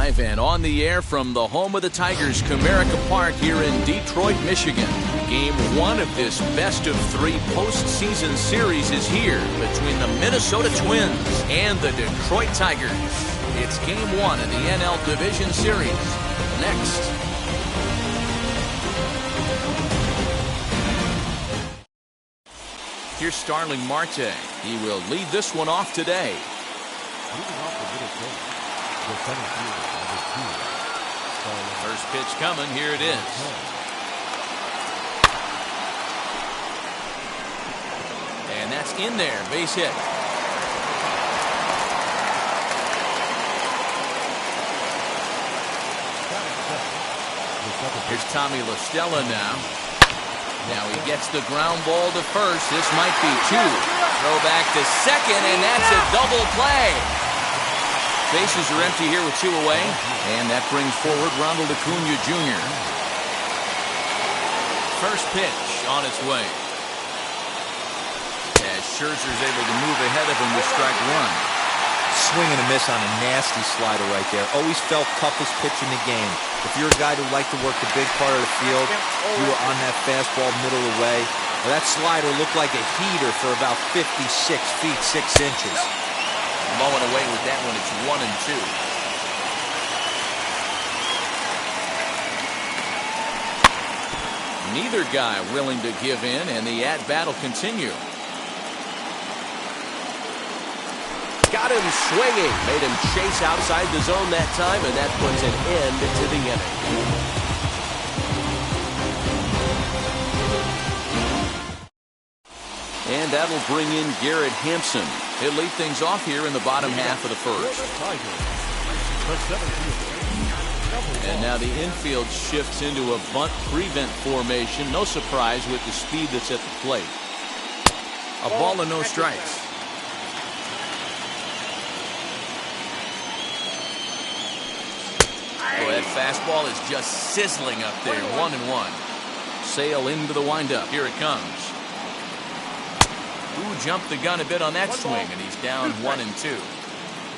live and on the air from the home of the Tigers, Comerica Park here in Detroit, Michigan. Game one of this best-of-3 postseason series is here between the Minnesota Twins and the Detroit Tigers. It's game one of the NL Division Series. Next. Here's Starling Marte. He will lead this one off today. First pitch coming. Here it is. And that's in there. Base hit. Here's Tommy La Stella now. Now he gets the ground ball to first. This might be two. Throw back to second, and that's a double play. Bases are empty here with two away, and that brings forward Ronald Acuna Jr. First pitch on its way. As Scherzer's able to move ahead of him with strike one. Swing and a miss on a nasty slider right there. Always felt toughest pitch in the game. If you're a guy who liked to work the big part of the field, you were on that fastball middle away. Well, that slider looked like a heater for about 56 feet 6 inches. Mowing away with that one. It's 1-2. Neither guy willing to give in, and the at-bat will continue. Got him swinging. Made him chase outside the zone that time, and that puts an end to the inning. And that'll bring in Garrett Hampson. He'll lead things off here in the bottom half of the first. And now the infield shifts into a bunt prevent formation. No surprise with the speed that's at the plate. A ball and no strikes. Boy, that fastball is just sizzling up there. 1-1. Sale into the windup. Here it comes. Ooh, jumped the gun a bit on that swing, and he's down 1-2.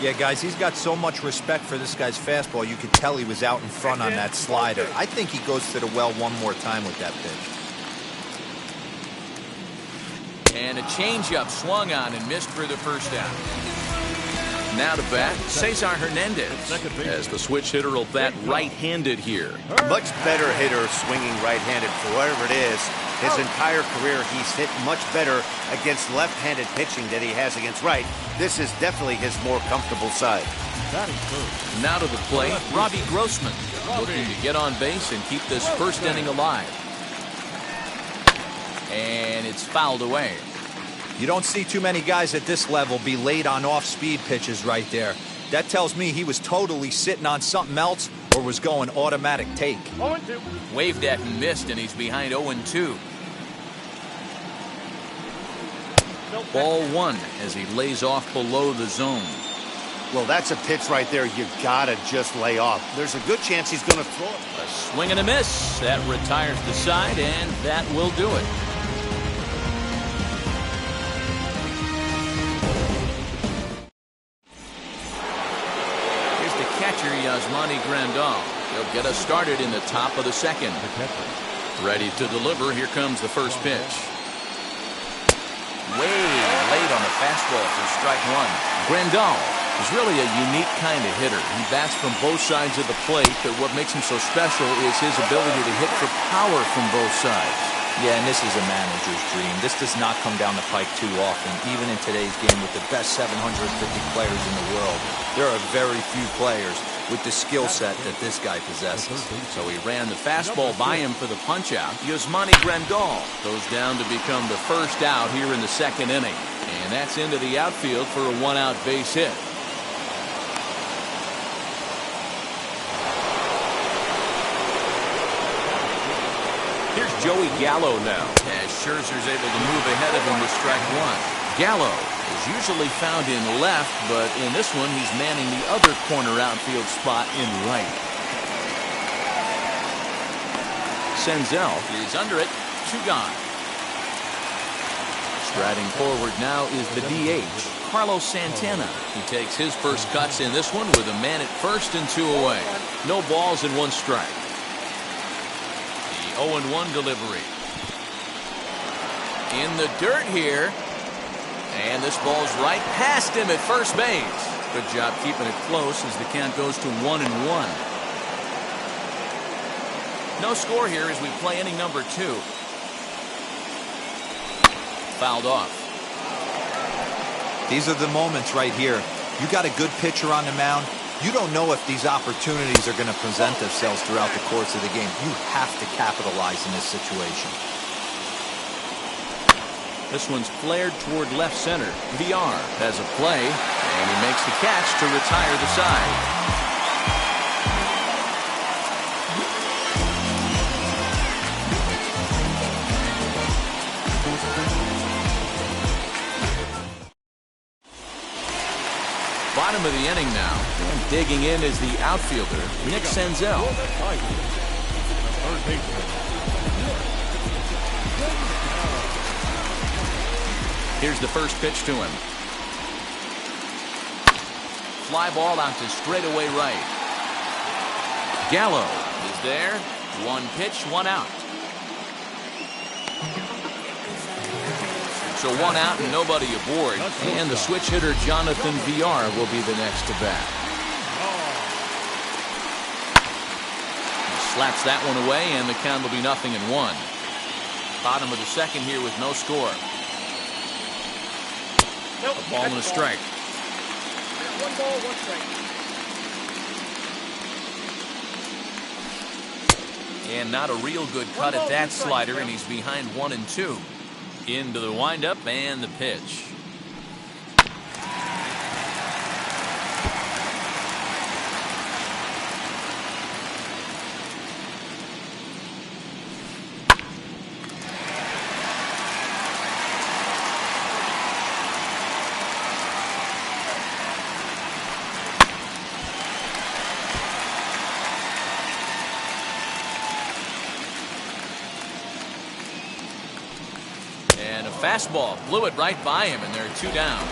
Yeah, guys, he's got so much respect for this guy's fastball. You could tell he was out in front on that slider. I think he goes to the well one more time with that pitch. And a changeup swung on and missed for the first out. Now to bat, Cesar Hernandez, as the switch hitter will bat right-handed here. Much better hitter swinging right-handed for whatever it is. His entire career, he's hit much better against left-handed pitching than he has against right. This is definitely his more comfortable side. Now to the plate, Robbie Grossman, looking to get on base and keep this first inning alive. And it's fouled away. You don't see too many guys at this level be late on off-speed pitches right there. That tells me he was totally sitting on something else or was going automatic take. 0-2. Waved at and missed, and he's behind 0-2. Ball one as he lays off below the zone. Well, that's a pitch right there you gotta just lay off. There's a good chance he's going to throw it. A swing and a miss. That retires the side, and that will do it. Yasmani Grandal. He'll get us started in the top of the second. Ready to deliver. Here comes the first pitch. Way late on the fastball for strike one. Grandal is really a unique kind of hitter. He bats from both sides of the plate, but what makes him so special is his ability to hit for power from both sides. Yeah, and this is a manager's dream. This does not come down the pike too often, even in today's game with the best 750 players in the world. There are very few players with the skill set that this guy possesses. So he ran the fastball by him for the punch-out. Yasmani Grandal goes down to become the first out here in the second inning. And that's into the outfield for a one-out base hit. Here's Joey Gallo now, as Scherzer's able to move ahead of him with strike one. Gallo is usually found in left, but in this one he's manning the other corner outfield spot in right. Senzel is under it. 2 gone. Striding forward now is the DH, Carlos Santana. He takes his first cuts in this one with a man at first and 2 away. No balls and 1 strike. The 0-1 delivery. In the dirt here. And this ball's right past him at first base. Good job keeping it close as the count goes to 1-1. No score here as we play inning number 2. Fouled off. These are the moments right here. You got a good pitcher on the mound. You don't know if these opportunities are going to present themselves throughout the course of the game. You have to capitalize in this situation. This one's flared toward left center. VR has a play, and he makes the catch to retire the side. Bottom of the inning now, and digging in is the outfielder, Nick Senzel. Here's the first pitch to him. Fly ball out to straightaway right. Gallo is there. 1 pitch, 1 out. So 1 out and nobody aboard. And the switch hitter Jonathan VR will be the next to bat. He slaps that one away, and the count will be 0-1. Bottom of the second here with no score. Nope, A ball and a strike. 1 ball, 1 strike. And not a real good cut at that slider, and he's behind 1-2. Into the windup and the pitch. Fastball blew it right by him, and there are 2 down.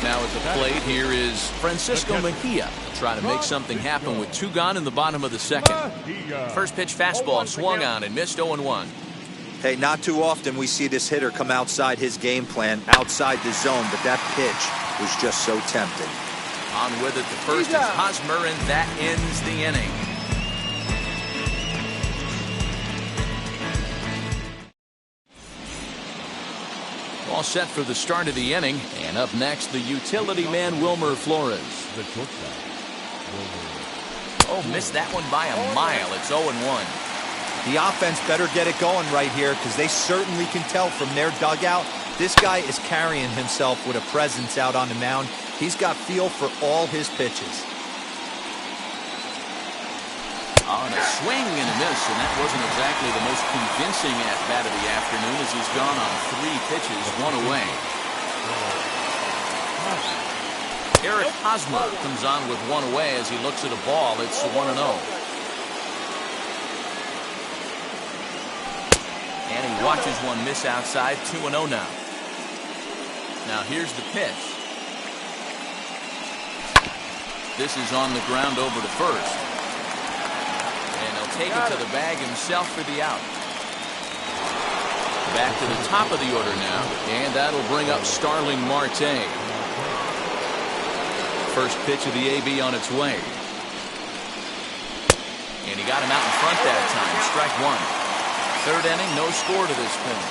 Now at the plate here is Francisco Mejia, trying to make something happen with 2 gone in the bottom of the second. First pitch fastball swung on and missed 0-1. Hey, not too often we see this hitter come outside his game plan, outside the zone, but that pitch was just so tempting. On with it, the first is Hosmer, and that ends the inning. All set for the start of the inning, and up next, the utility man Wilmer Flores. Oh, missed that one by a mile. It's 0-1. The offense better get it going right here, because they certainly can tell from their dugout this guy is carrying himself with a presence out on the mound. He's got feel for all his pitches. On a swing and a miss, and that wasn't exactly the most convincing at-bat of the afternoon as he's gone on 3 pitches, 1 away. Eric Hosmer comes on with 1 away as he looks at a ball. It's 1-0. And he watches one miss outside, 2-0 now. Now here's the pitch. This is on the ground over to first. Take it to the bag himself for the out. Back to the top of the order now, and that'll bring up Starling Marte. First pitch of the AB on its way. And he got him out in front that time. Strike 1. 3rd inning, no score to this point.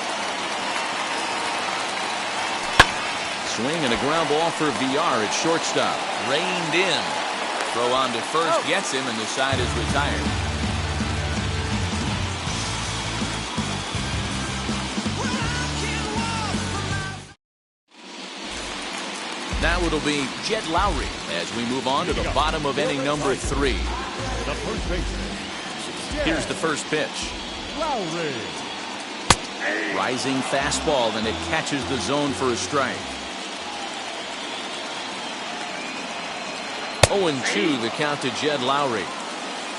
Swing and a ground ball for VR at shortstop. Reined in. Throw on to first gets him, and the side is retired. Now it'll be Jed Lowry as we move on to the bottom of inning number 3. Here's the first pitch. Rising fastball, and it catches the zone for a strike. 0-2 the count to Jed Lowry.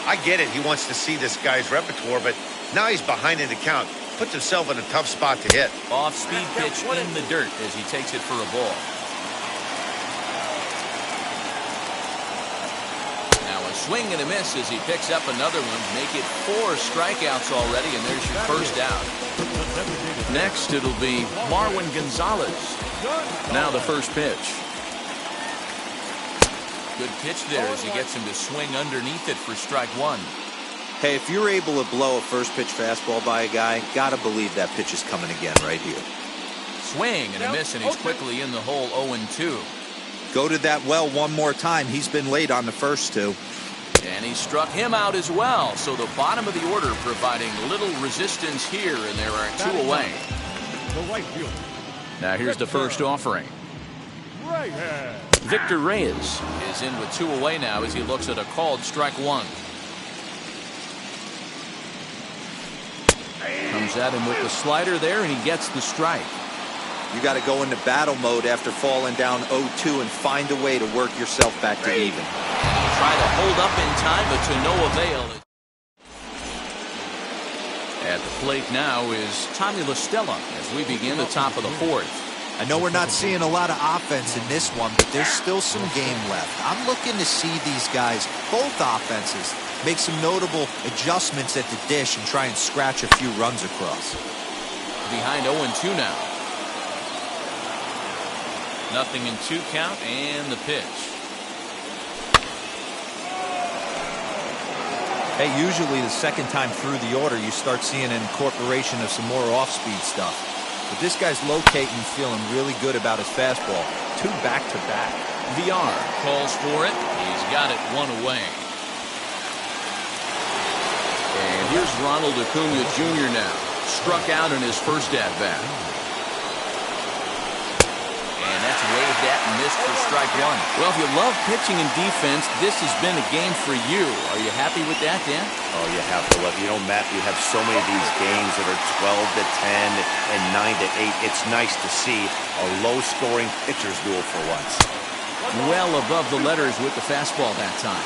I get it. He wants to see this guy's repertoire, but now he's behind in the count. Puts himself in a tough spot to hit. Off-speed pitch in the dirt as he takes it for a ball. swing and a miss as he picks up another one. Make it 4 strikeouts already, and there's your first out. Next, it'll be Marwin Gonzalez. Now the first pitch. Good pitch there as he gets him to swing underneath it for strike 1. Hey, if you're able to blow a first pitch fastball by a guy, gotta believe that pitch is coming again right here. Swing and a miss, and he's quickly in the hole 0-2. Go to that well one more time. He's been late on the first 2. And he struck him out as well. So the bottom of the order providing little resistance here, and there are 2 away. Now here's the first offering. Victor Reyes is in with 2 away now as he looks at a called strike 1. Comes at him with the slider there, and he gets the strike. You got to go into battle mode after falling down 0-2 and find a way to work yourself back to even. Try to hold up in time, but to no avail. At the plate now is Tommy La Stella as we begin the top of the 4th. I know we're not seeing a lot of offense in this one, but there's still some game left. I'm looking to see these guys, both offenses, make some notable adjustments at the dish and try and scratch a few runs across. Behind 0-2 now. Nothing in 2 count, and the pitch. Hey, usually the second time through the order, you start seeing an incorporation of some more off-speed stuff. But this guy's locating, feeling really good about his fastball. 2 back-to-back. VR calls for it. He's got it 1 away. And here's Ronald Acuna Jr. now. Struck out in his first at-bat. And that's waved at and missed for strike 1. Well, if you love pitching and defense, this has been a game for you. Are you happy with that, Dan? Oh, you have to love. You know, Matt, you have so many of these games that are 12-10 and 9-8. It's nice to see a low-scoring pitcher's duel for once. Well above the letters with the fastball that time.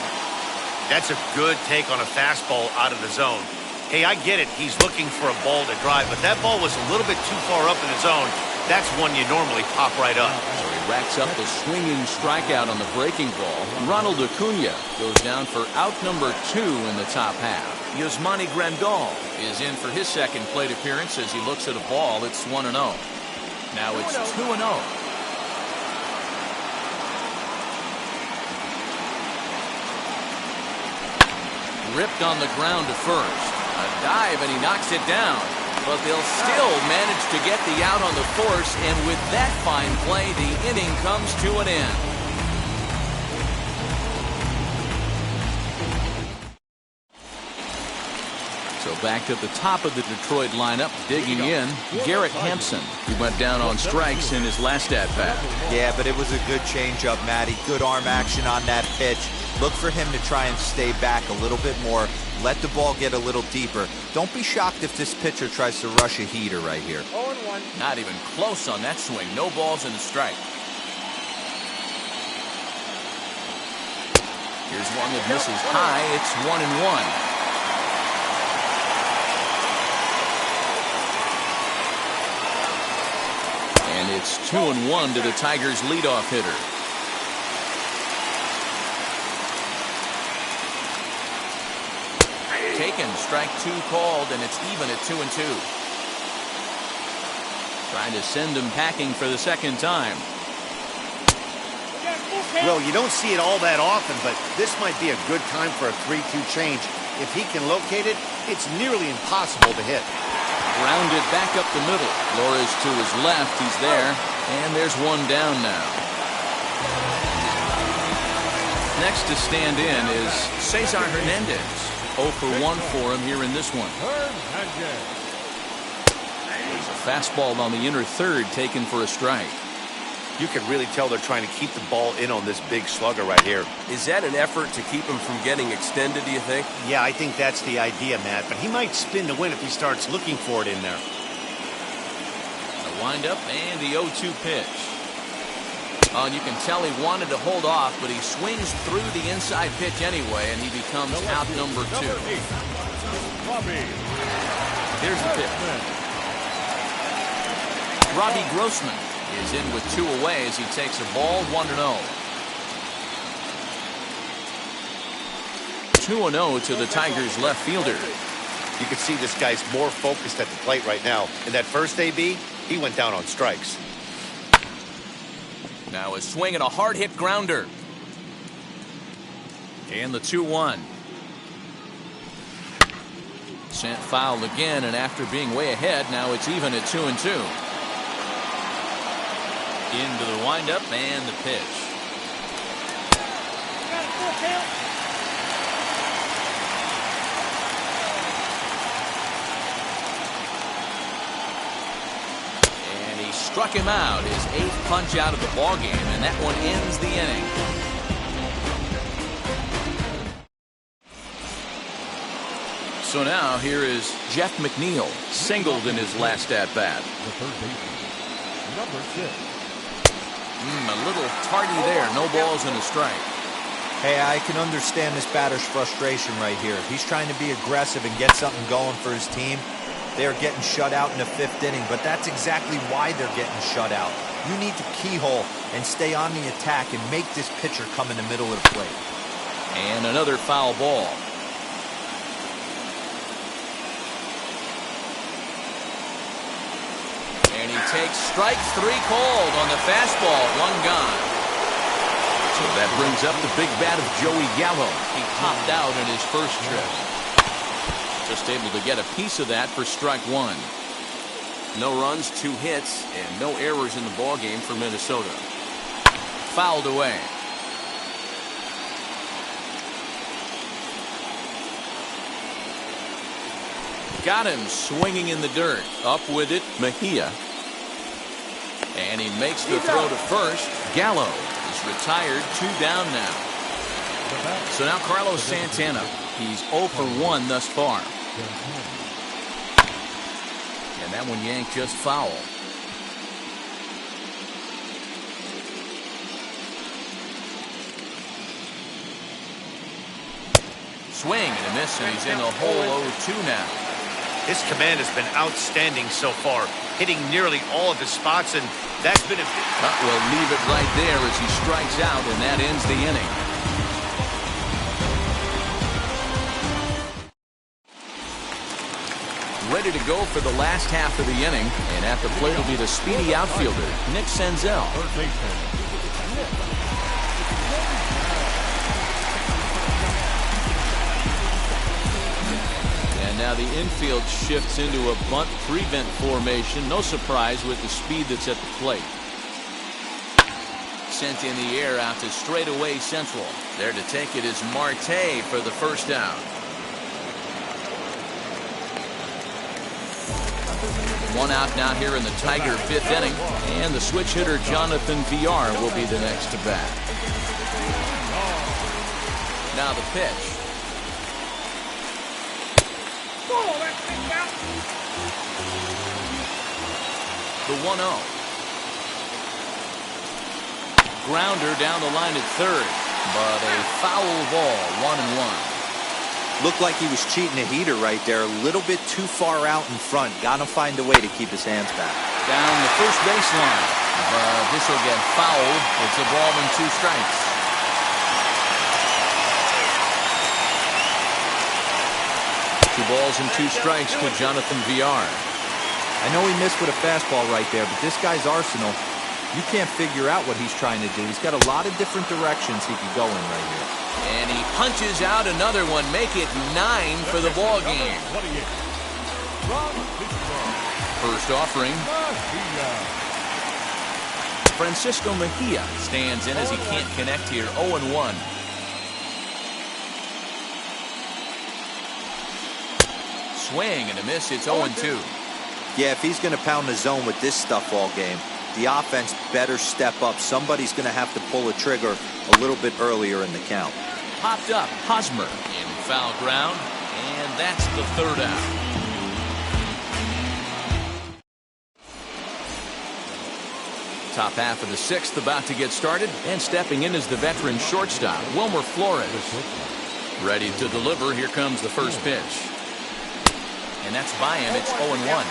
That's a good take on a fastball out of the zone. Hey, I get it. He's looking for a ball to drive, but that ball was a little bit too far up in the zone. That's one you normally pop right up. So he racks up the swinging strikeout on the breaking ball. Ronald Acuna goes down for out number 2 in the top half. Yasmani Grandal is in for his second plate appearance as he looks at a ball. It's 1-0. Now it's 2-0. Ripped on the ground to first. A dive, and he knocks it down. But they'll still manage to get the out on the force, and with that fine play, the inning comes to an end. So back to the top of the Detroit lineup, digging in, Garrett Hampson. He went down on strikes in his last at-bat. Yeah, but it was a good changeup, Matty. Good arm action on that pitch. Look for him to try and stay back a little bit more. Let the ball get a little deeper. Don't be shocked if this pitcher tries to rush a heater right here. 0-1. Not even close on that swing. No balls and a strike. Here's one that misses high. It's 1-1. And it's 2-1 to the Tigers' leadoff hitter. Taken, strike 2 called, and it's even at 2-2. Trying to send him packing for the second time. Well, you don't see it all that often, but this might be a good time for a 3-2 change. If he can locate it, it's nearly impossible to hit. Grounded back up the middle. Flores to his left. He's there. And there's one down now. Next to stand in is Cesar Hernandez. 0 for 1 for him here in this one. There's a fastball on the inner third taken for a strike. You can really tell they're trying to keep the ball in on this big slugger right here. Is that an effort to keep him from getting extended, do you think? Yeah, I think that's the idea, Matt. But he might spin to win if he starts looking for it in there. The windup and the 0-2 pitch. Oh, and you can tell he wanted to hold off, but he swings through the inside pitch anyway, and he becomes out number 2. Here's the pitch. Robbie Grossman is in with 2 away as he takes a ball 1-0. 2-0 to the Tigers left fielder. You can see this guy's more focused at the plate right now. In that first AB, he went down on strikes. Now a swing and a hard hit grounder. And the 2-1. Sent foul again, and after being way ahead, now it's even at 2-2. Into the windup and the pitch. And he struck him out, his 8th punch out of the ballgame, and that one ends the inning. So now here is Jeff McNeil, singled in his last at-bat. The third baseman, number 6. A little tardy there, no balls and a strike. Hey, I can understand this batter's frustration right here. He's trying to be aggressive and get something going for his team. They are getting shut out in the 5th inning, but that's exactly why they're getting shut out. You need to keyhole and stay on the attack and make this pitcher come in the middle of the plate. And another foul ball. And he takes strike 3 called on the fastball, 1 gone. So that brings up the big bat of Joey Gallo. He popped out in his first trip. Just able to get a piece of that for strike 1. No runs, 2 hits, and no errors in the ballgame for Minnesota. Fouled away. Got him swinging in the dirt. Up with it, Mejia. And he makes the throw to first. Gallo is retired, 2 down now. So now Carlos Santana. He's 0 for 1 thus far. And that one yanked just foul. Swing and a miss, and he's in the hole 0-2 now. His command has been outstanding so far, hitting nearly all of his spots, and that's been a... We'll leave it right there as he strikes out, and that ends the inning. Ready to go for the last half of the inning, and at the plate will be the speedy outfielder, Nick Senzel. Third baseman. Now the infield shifts into a bunt prevent formation. No surprise with the speed that's at the plate. Sent in the air out to straightaway central. There to take it is Marte for the first out. One out now here in the Tiger 5th inning. And the switch hitter Jonathan Villar will be the next to bat. Now the pitch. The 1-0. Grounder down the line at third, but a foul ball, 1-1. Looked like he was cheating a heater right there, a little bit too far out in front. Got to find a way to keep his hands back. Down the first baseline, but this will get fouled. It's a ball and 2 strikes. Two balls and 2 strikes to Jonathan Villar. I know he missed with a fastball right there, but this guy's arsenal, you can't figure out what he's trying to do. He's got a lot of different directions he could go in right here. And he punches out another one, make it 9 for the ball game. First offering. Francisco Mejia stands in as he can't connect here, 0-1. Swing and a miss, it's 0-2. Yeah, if he's going to pound the zone with this stuff all game, the offense better step up. Somebody's going to have to pull a trigger a little bit earlier in the count. Popped up, Hosmer in foul ground, and that's the 3rd out. Top half of the 6th about to get started, and stepping in is the veteran shortstop, Wilmer Flores. Ready to deliver, here comes the first pitch. And that's by him, it's 0-1.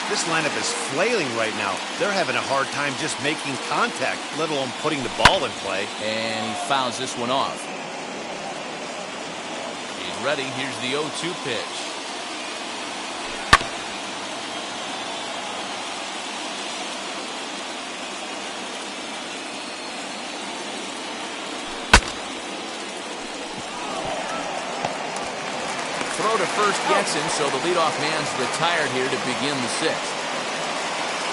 This lineup is flailing right now. They're having a hard time just making contact, let alone putting the ball in play. And he fouls this one off. ready. Here's the 0-2 pitch. Throw to first gets him, so the leadoff man's retired here to begin the sixth.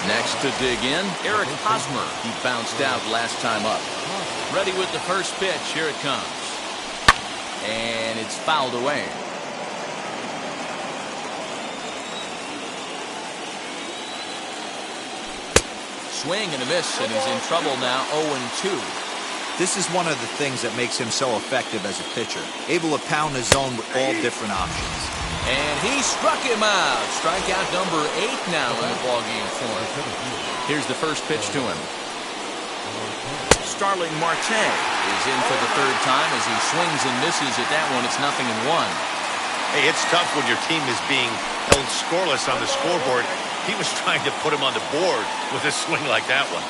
Next to dig in, Eric Hosmer. He bounced out last time up. Ready with the first pitch. Here it comes. And it's fouled away. Swing and a miss, and he's in trouble now. 0-2. This is one of the things that makes him so effective as a pitcher, able to pound the zone with all different options. And he struck him out. Strikeout number 8 now in the ballgame for him. Here's the first pitch to him. Starling Marte is in for the third time as he swings and misses at that one. It's 0-1. Hey, it's tough when your team is being held scoreless on the scoreboard. He was trying to put him on the board with a swing like that one.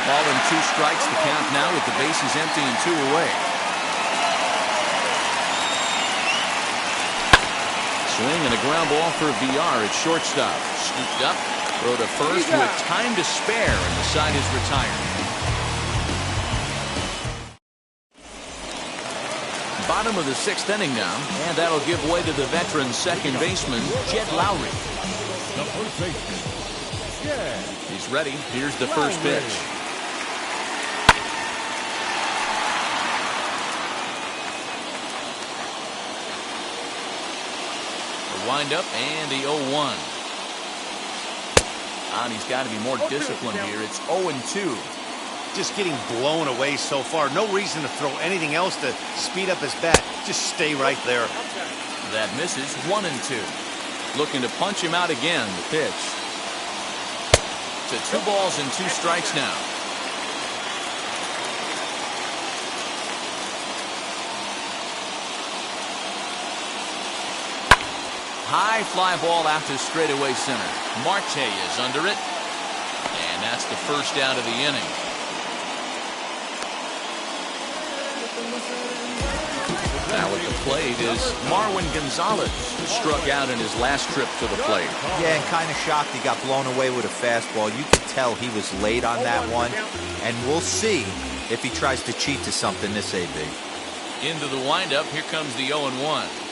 Ball and 2 strikes. The count now with the bases empty and 2 away. Swing and a ground ball for VR at shortstop. Scooped up. Throw to first with time to spare, and the side is retired. Bottom of the 6th inning now, and that'll give way to the veteran second baseman, Jed Lowry. The first baseman. Yeah. He's ready. Here's the first pitch. Wind up and the 0-1. And he's got to be more disciplined here. It's 0-2. Just getting blown away so far. No reason to throw anything else to speed up his bat. Just stay right there. That misses. 1-2. Looking to punch him out again. The pitch. To 2 balls and 2 strikes now. High fly ball out to straightaway center. Marte is under it. And that's the first out of the inning. Now at the plate is Marwin Gonzalez, who struck out in his last trip to the plate. Yeah, and kind of shocked he got blown away with a fastball. You could tell he was late on that one. And we'll see if he tries to cheat to something this AB. Into the windup. Here comes the 0-1.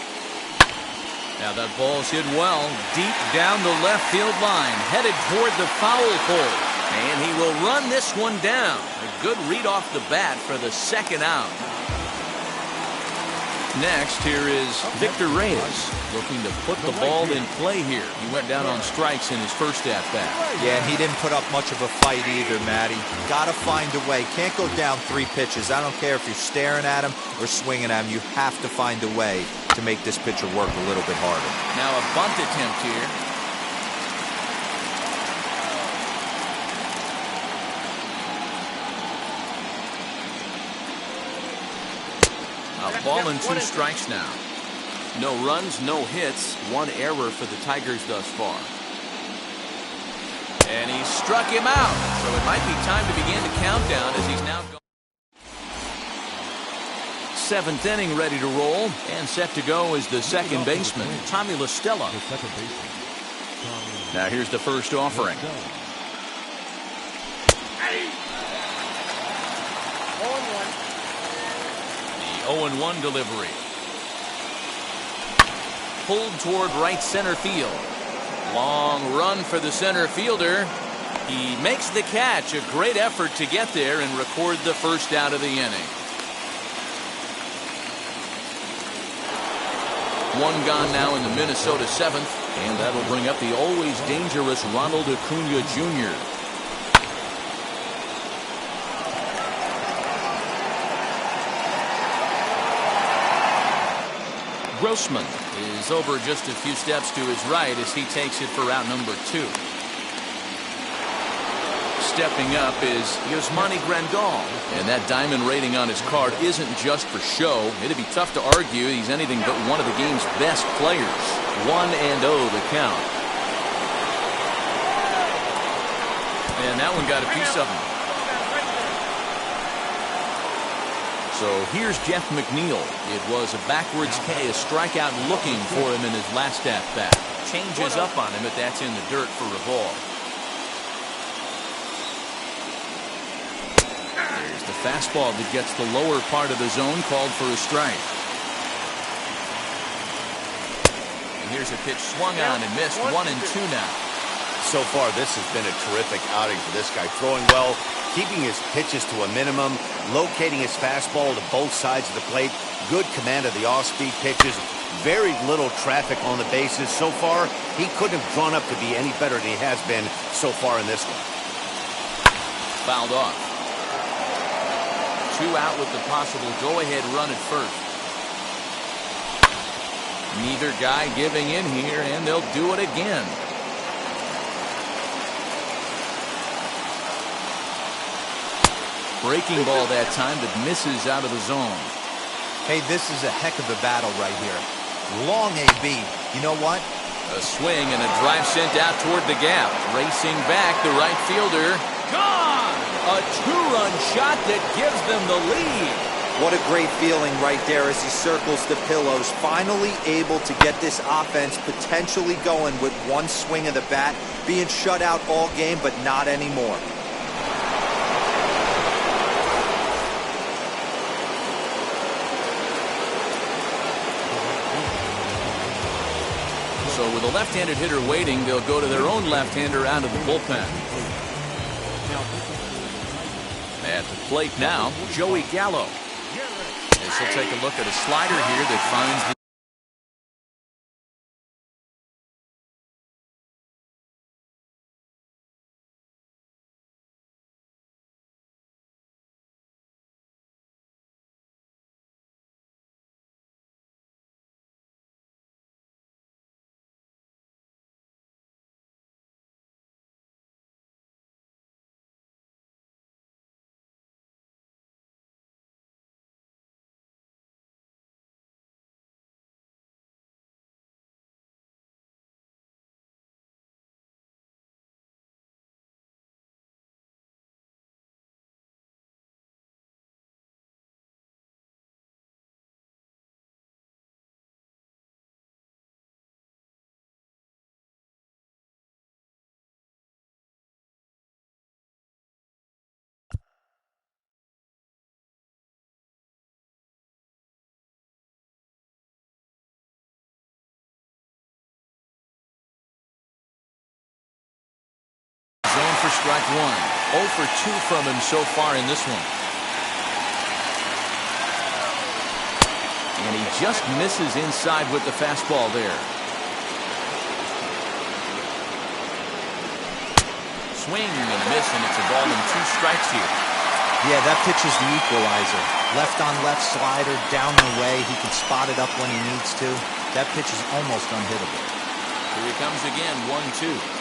Now that ball's hit well, deep down the left field line, headed toward the foul pole. And he will run this one down. A good read off the bat for the second out. Next, here is Victor Reyes, looking to put the ball in play here. He went down on strikes in his first at-bat. Yeah, and he didn't put up much of a fight either, Matty. Got to find a way. Can't go down 3 pitches. I don't care if you're staring at him or swinging at him. You have to find a way to make this pitcher work a little bit harder. Now a bunt attempt here. A ball and 2 strikes now. No runs, no hits, 1 error for the Tigers thus far. And he struck him out. So it might be time to begin the countdown as he's now going. 7th inning ready to roll, and set to go is the second baseman, Tommy La Stella. Now here's the first offering. The 0-1 delivery. Pulled toward right center field. Long run for the center fielder. He makes the catch. A great effort to get there and record the first out of the inning. 1 gone now in the Minnesota 7th, and that'll bring up the always dangerous Ronald Acuna Jr. Grossman is over just a few steps to his right as he takes it for out number 2. Stepping up is Yasmani Grandal, and that diamond rating on his card isn't just for show. It'd be tough to argue he's anything but one of the game's best players. 1-0 the count. And that one got a piece of him. So here's Jeff McNeil. It was a backwards K, a strikeout looking for him in his last at-bat. Changes up on him, but that's in the dirt for a ball. There's the fastball that gets the lower part of the zone, called for a strike. And here's a pitch swung on and missed. 1-2 now. So far, this has been a terrific outing for this guy. Throwing well, keeping his pitches to a minimum, locating his fastball to both sides of the plate, good command of the off-speed pitches, very little traffic on the bases. So far, he couldn't have drawn up to be any better than he has been so far in this one. Fouled off. 2 out with the possible go-ahead run at first. Neither guy giving in here, and they'll do it again. Breaking ball that time that misses out of the zone. Hey, this is a heck of a battle right here. Long AB. You know what? A swing and a drive sent out toward the gap. Racing back, the right fielder. Gone! A 2-run shot that gives them the lead. What a great feeling right there as he circles the pillows. Finally able to get this offense potentially going with one swing of the bat. Being shut out all game, but not anymore. So with a left-handed hitter waiting, they'll go to their own left-hander out of the bullpen. At the plate now, Joey Gallo. As he'll take a look at a slider here that finds the zone for strike one. 0 for 2 from him so far in this one. And he just misses inside with the fastball there. Swing and a miss, and it's a ball and 2 strikes here. Yeah, that pitch is the equalizer. Left on left slider, down and away. He can spot it up when he needs to. That pitch is almost unhittable. Here he comes again, 1-2.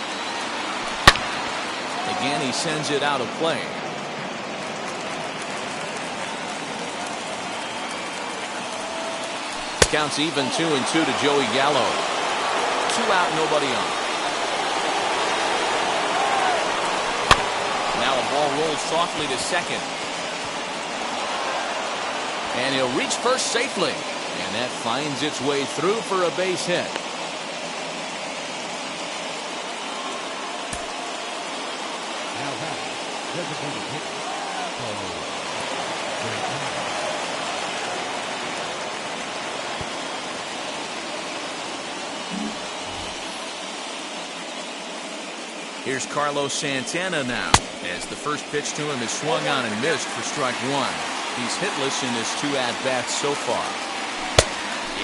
Again, he sends it out of play. Counts even 2-2 to Joey Gallo. 2 out, nobody on. Now a ball rolls softly to second. And he'll reach first safely. And that finds its way through for a base hit. Here's Carlos Santana now, as the first pitch to him is swung on and missed for strike 1. He's hitless in his 2 at-bats so far.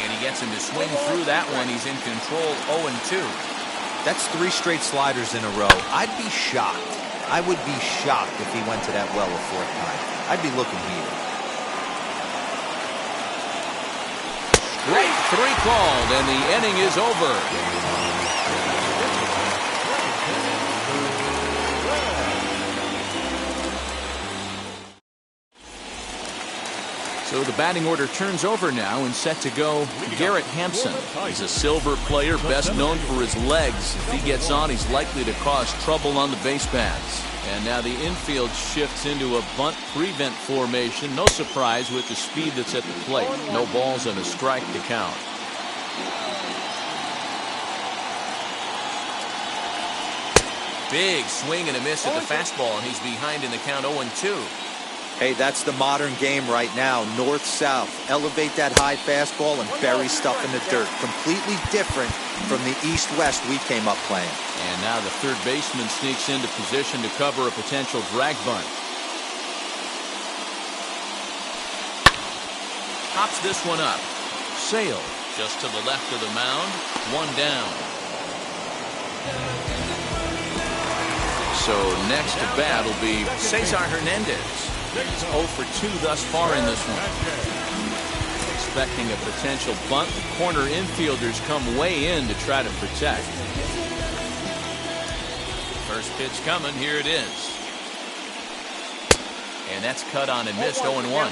And he gets him to swing through that one. He's in control, 0-2. That's 3 straight sliders in a row. I'd be shocked. I would be shocked if he went to that well a 4th time. I'd be looking here. Strike 3 called, and the inning is over. So the batting order turns over now, and set to go Garrett Hampson. He's a silver player, best known for his legs. If he gets on, he's likely to cause trouble on the base paths. And now the infield shifts into a bunt prevent formation. No surprise with the speed that's at the plate. No balls and a strike to count. Big swing and a miss at the fastball, and he's behind in the count 0-2. Hey, that's the modern game right now. North-south. Elevate that high fastball and bury stuff in the dirt. Completely different from the east-west we came up playing. And now the third baseman sneaks into position to cover a potential drag bunt. Pops this one up. Sale just to the left of the mound. One down. So next to bat will be Cesar Hernandez. He's 0 for 2 thus far in this one. Expecting a potential bunt. The corner infielders come way in to try to protect. First pitch coming. Here it is. And that's cut on and missed. 0-1.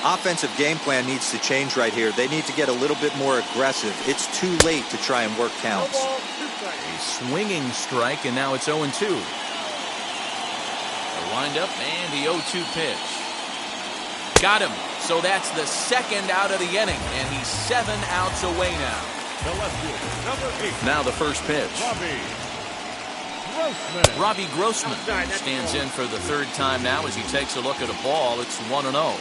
Offensive game plan needs to change right here. They need to get a little bit more aggressive. It's too late to try and work counts. A swinging strike, and now it's 0-2. Wind up and the 0-2 pitch. Got him. So that's the second out of the inning, and he's 7 outs away now. Now the first pitch. Robbie Grossman stands in for the third time now as he takes a look at a ball. It's 1-0.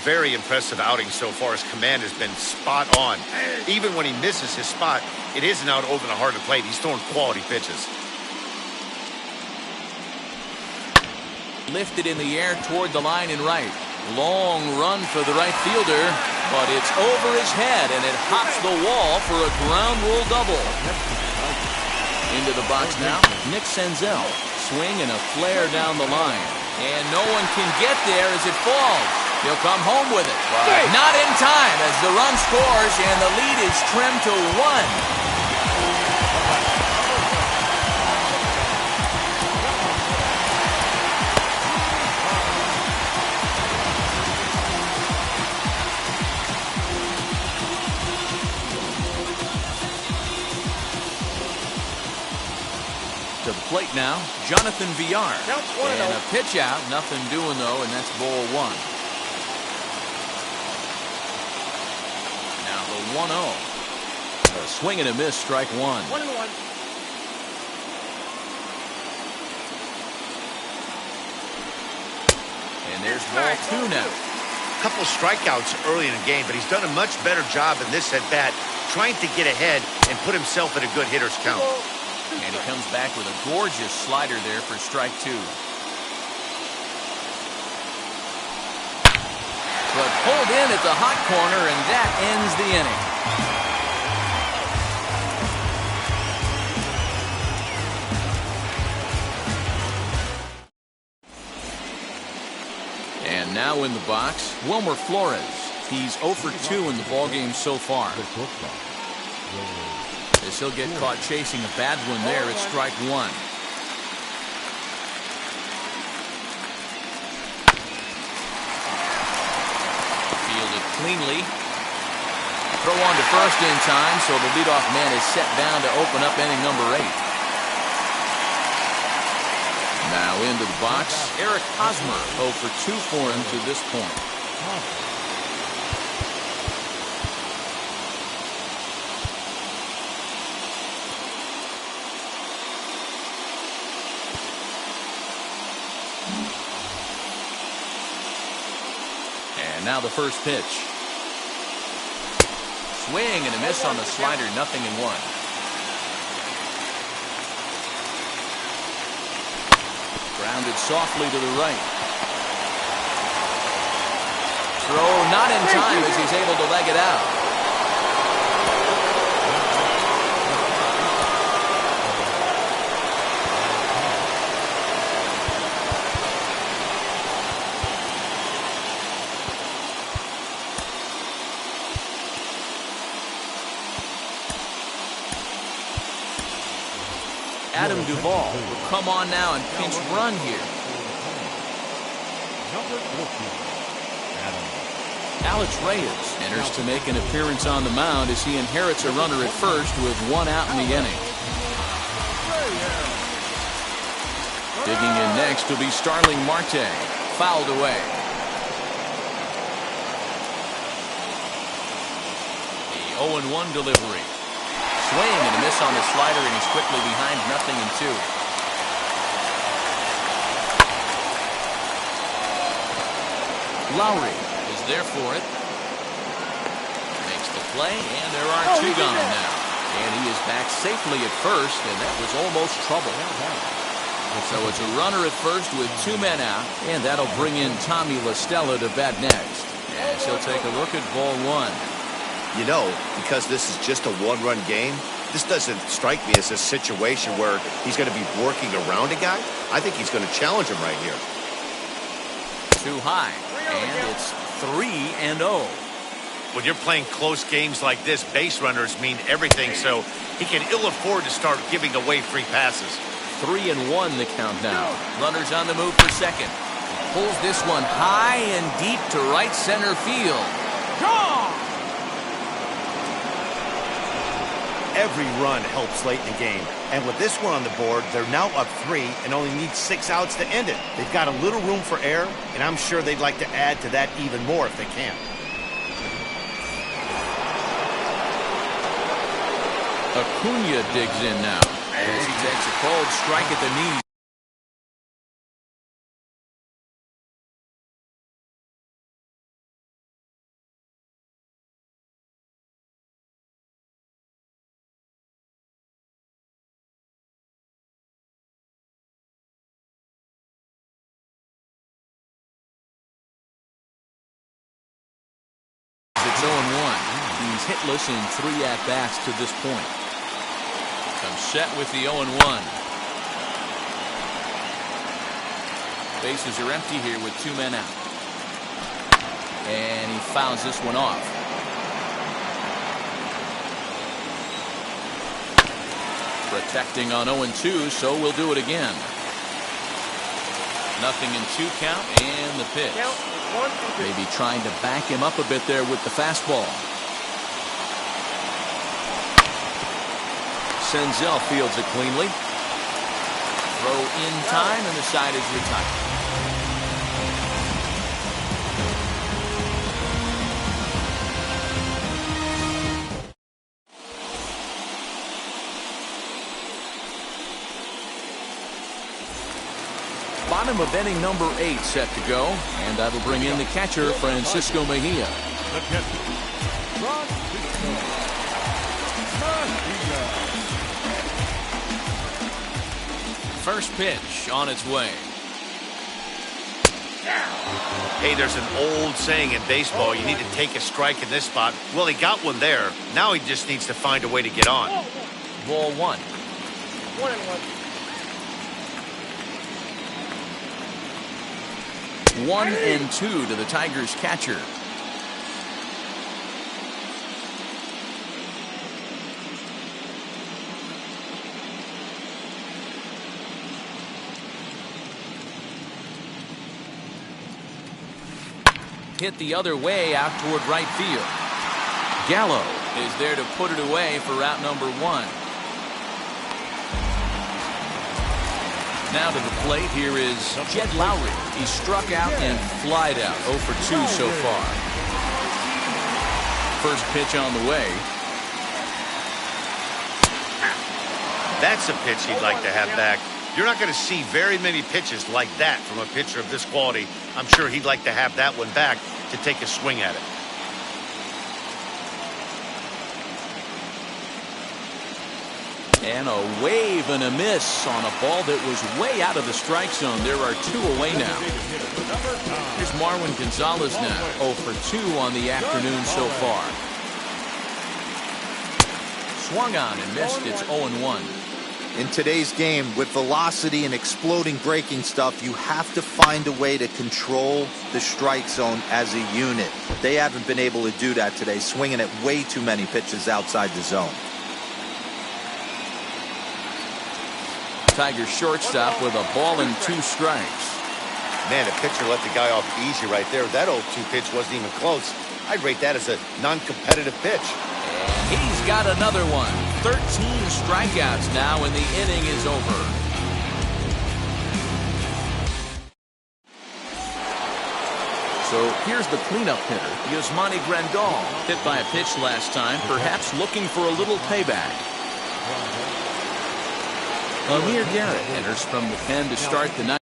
Very impressive outing so far. His command has been spot on. Even when he misses his spot, it isn't out over the heart of the plate. He's throwing quality pitches. Lifted in the air toward the line and right. Long run for the right fielder, but it's over his head and it hops the wall for a ground rule double. Into the box now, Nick Senzel. Swing and a flare down the line. And no one can get there as it falls. He'll come home with it. Not in time as the run scores and the lead is trimmed to 1. To the plate now, Jonathan Villar. And a pitch out, nothing doing though, and that's ball 1. Now the 1-0. A swing and a miss, strike 1. 1-1. And there's ball 2 now. A couple strikeouts early in the game, but he's done a much better job in this at bat, trying to get ahead and put himself in a good hitter's count. And he comes back with a gorgeous slider there for strike 2. But pulled in at the hot corner, and that ends the inning. And now in the box, Wilmer Flores. He's 0 for 2 in the ballgame so far. As he'll get caught chasing a bad one there, it's strike 1. Fielded cleanly. Throw on to first in time, so the leadoff man is set down to open up inning number 8. Now into the box, Eric Hosmer, 0 for 2 for him to this point. And now the first pitch. Swing and a miss on the slider, 0-1. Grounded softly to the right. Throw not in time as he's able to leg it out. Adam Duvall will come on now and pinch run here. Alex Reyes enters to make an appearance on the mound as he inherits a runner at first with 1 out in the inning. Digging in next will be Starling Marte. Fouled away. The 0-1 delivery. Swing and a miss on the slider, and he's quickly behind 0-2. Lowry is there for it. Makes the play, and there are two gone now. And he is back safely at first, and that was almost trouble. So it's a runner at first with 2 men out, and that'll bring in Tommy LaStella to bat next. As he'll take a look at ball 1. You know, because this is just a one-run game, this doesn't strike me as a situation where he's going to be working around a guy. I think he's going to challenge him right here. Too high, and it's 3-0. When you're playing close games like this, base runners mean everything, so he can ill afford to start giving away free passes. 3-1 the count now. Runners on the move for second. Pulls this one high and deep to right center field. Gone! Every run helps late in the game. And with this one on the board, they're now up 3 and only need 6 outs to end it. They've got a little room for error, and I'm sure they'd like to add to that even more if they can. Acuna digs in now as he takes a cold strike at the knee. It's 0-1. He's hitless in 3 at-bats to this point. Comes set with the 0-1. Bases are empty here with 2 men out. And he fouls this one off. Protecting on 0-2, so we'll do it again. 0-2 count, and the pitch. Maybe trying to back him up a bit there with the fastball. Senzel fields it cleanly. Throw in time, and the side is retired. Bottom of inning number 8 set to go, and that'll bring in the catcher, Francisco Mejia. The catcher, Francisco Mejia. First pitch on its way. Hey, there's an old saying in baseball, you need to take a strike in this spot. Well, he got one there. Now he just needs to find a way to get on. Ball 1. 1-1. 1-2 to the Tigers catcher. Hit the other way out toward right field. Gallo is there to put it away for route number 1. Now to the plate, here is Jed Lowry. He struck out and flied out. 0 for 2 so far. First pitch on the way. That's a pitch he'd like to have back. You're not going to see very many pitches like that from a pitcher of this quality. I'm sure he'd like to have that one back to take a swing at it. And a wave and a miss on a ball that was way out of the strike zone. There are 2 away now. Here's Marwin Gonzalez now. 0 for 2 on the afternoon so far. Swung on and missed. It's 0-1. In today's game, with velocity and exploding breaking stuff, you have to find a way to control the strike zone as a unit. They haven't been able to do that today, swinging at way too many pitches outside the zone. Tigers shortstop with a ball and 2 strikes. Man, the pitcher let the guy off easy right there. That 0-2 pitch wasn't even close. I'd rate that as a non-competitive pitch. And he's got another one. 13 strikeouts now, and the inning is over. So here's the cleanup hitter, Yasmani Grandal. Hit by a pitch last time, perhaps looking for a little payback. Amir Garrett enters from the pen to start the ninth.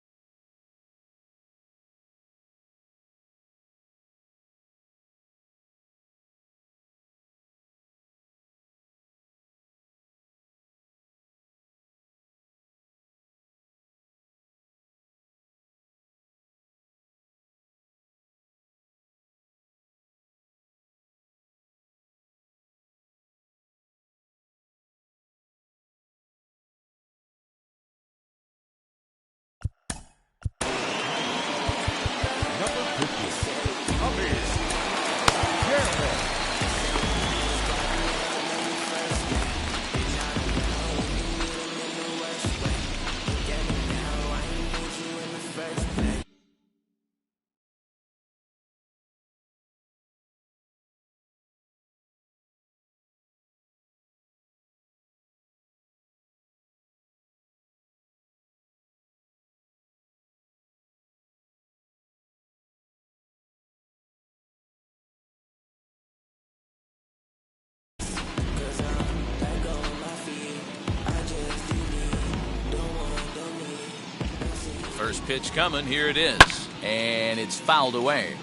First pitch coming, here it is, and it's fouled away.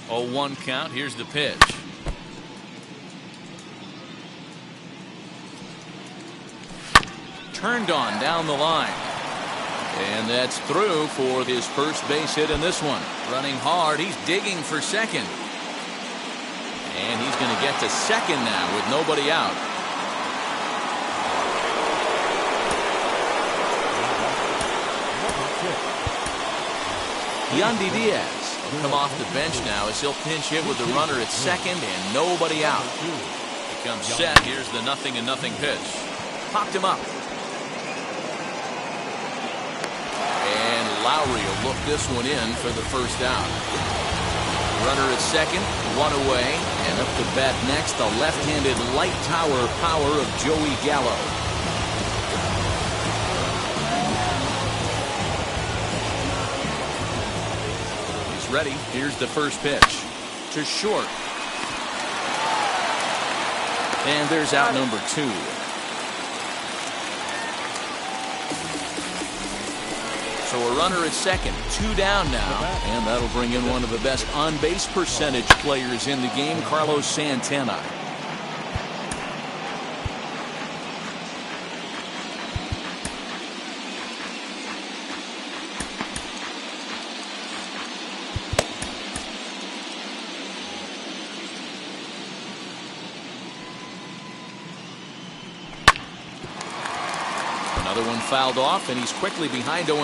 0-1 count, here's the pitch. Turned on down the line. And that's through for his first base hit in this one. Running hard, he's digging for second. And he's going to get to second now with nobody out. Yandy Diaz will come off the bench now as he'll pinch hit with the runner at second and nobody out. He comes set. Here's the 0-0 pitch. Popped him up. And Lowry will look this one in for the first out. Runner at second, one away, and up to bat next, the left-handed light tower power of Joey Gallo. Ready. Here's the first pitch to short. And there's out number 2. So a runner at second, 2 down now, and that'll bring in one of the best on-base percentage players in the game, Carlos Santana. Another one fouled off, and he's quickly behind 0-2.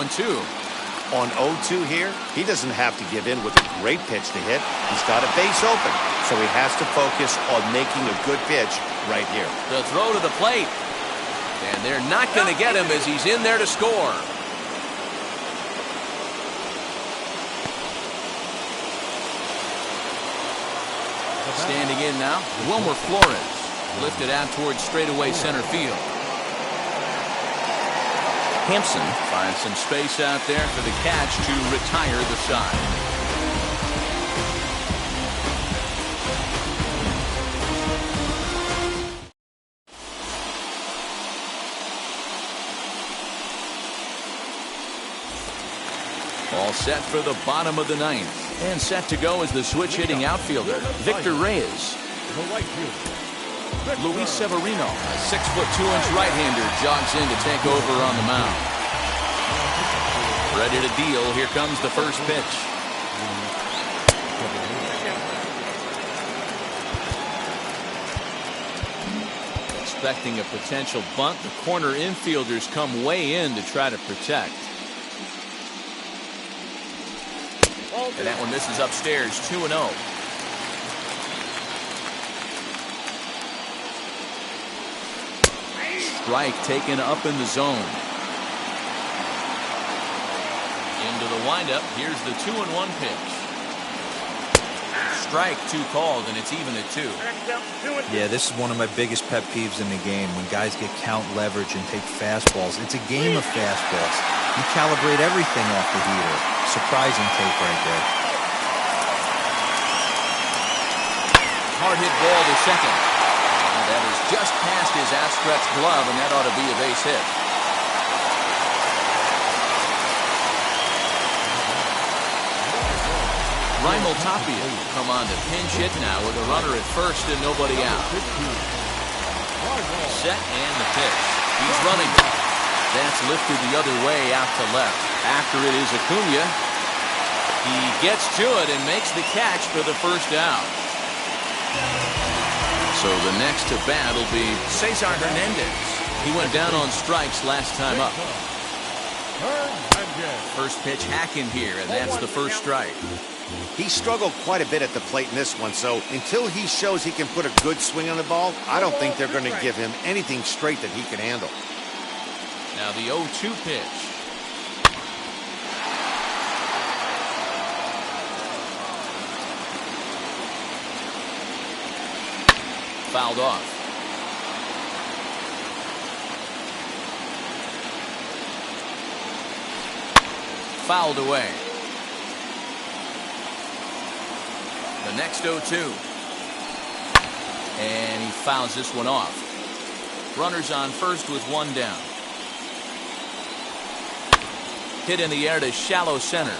On 0-2 here, he doesn't have to give in with a great pitch to hit. He's got a base open, so he has to focus on making a good pitch right here. The throw to the plate, and they're not going to get him as he's in there to score. Standing in now, Wilmer Flores, lifted out towards straightaway center field. Hampson finds some space out there for the catch to retire the side. All set for the bottom of the 9th. And set to go is the switch-hitting outfielder, Victor Reyes. Luis Severino, a 6'2" right-hander, jogs in to take over on the mound. Ready to deal. Here comes the first pitch. Expecting a potential bunt, the corner infielders come way in to try to protect. And that one misses upstairs, 2-0. Strike taken up in the zone. Into the windup. Here's the 2-1 pitch. Strike 2 called, and it's even at 2. Yeah, this is one of my biggest pet peeves in the game, when guys get count leverage and take fastballs. It's a game of fastballs. You calibrate everything off the heater. Surprising take right there. Hard hit ball to second. And that is just past his outstretched glove, and that ought to be a base hit. Raimel Tapia come on to pinch hit now with a runner at first and nobody out. Set and the pitch. He's running. That's lifted the other way out to left. After it is Acuna. He gets to it and makes the catch for the first down. So the next to bat will be Cesar Hernandez. He went down on strikes last time up. First pitch hacking here, and that's the first strike. He struggled quite a bit at the plate in this one, so until he shows he can put a good swing on the ball, I don't think they're going to give him anything straight that he can handle. Now the 0-2 pitch. Fouled off. Fouled away. The next 0-2. And he fouls this one off. Runners on first with one down. Hit in the air to shallow center.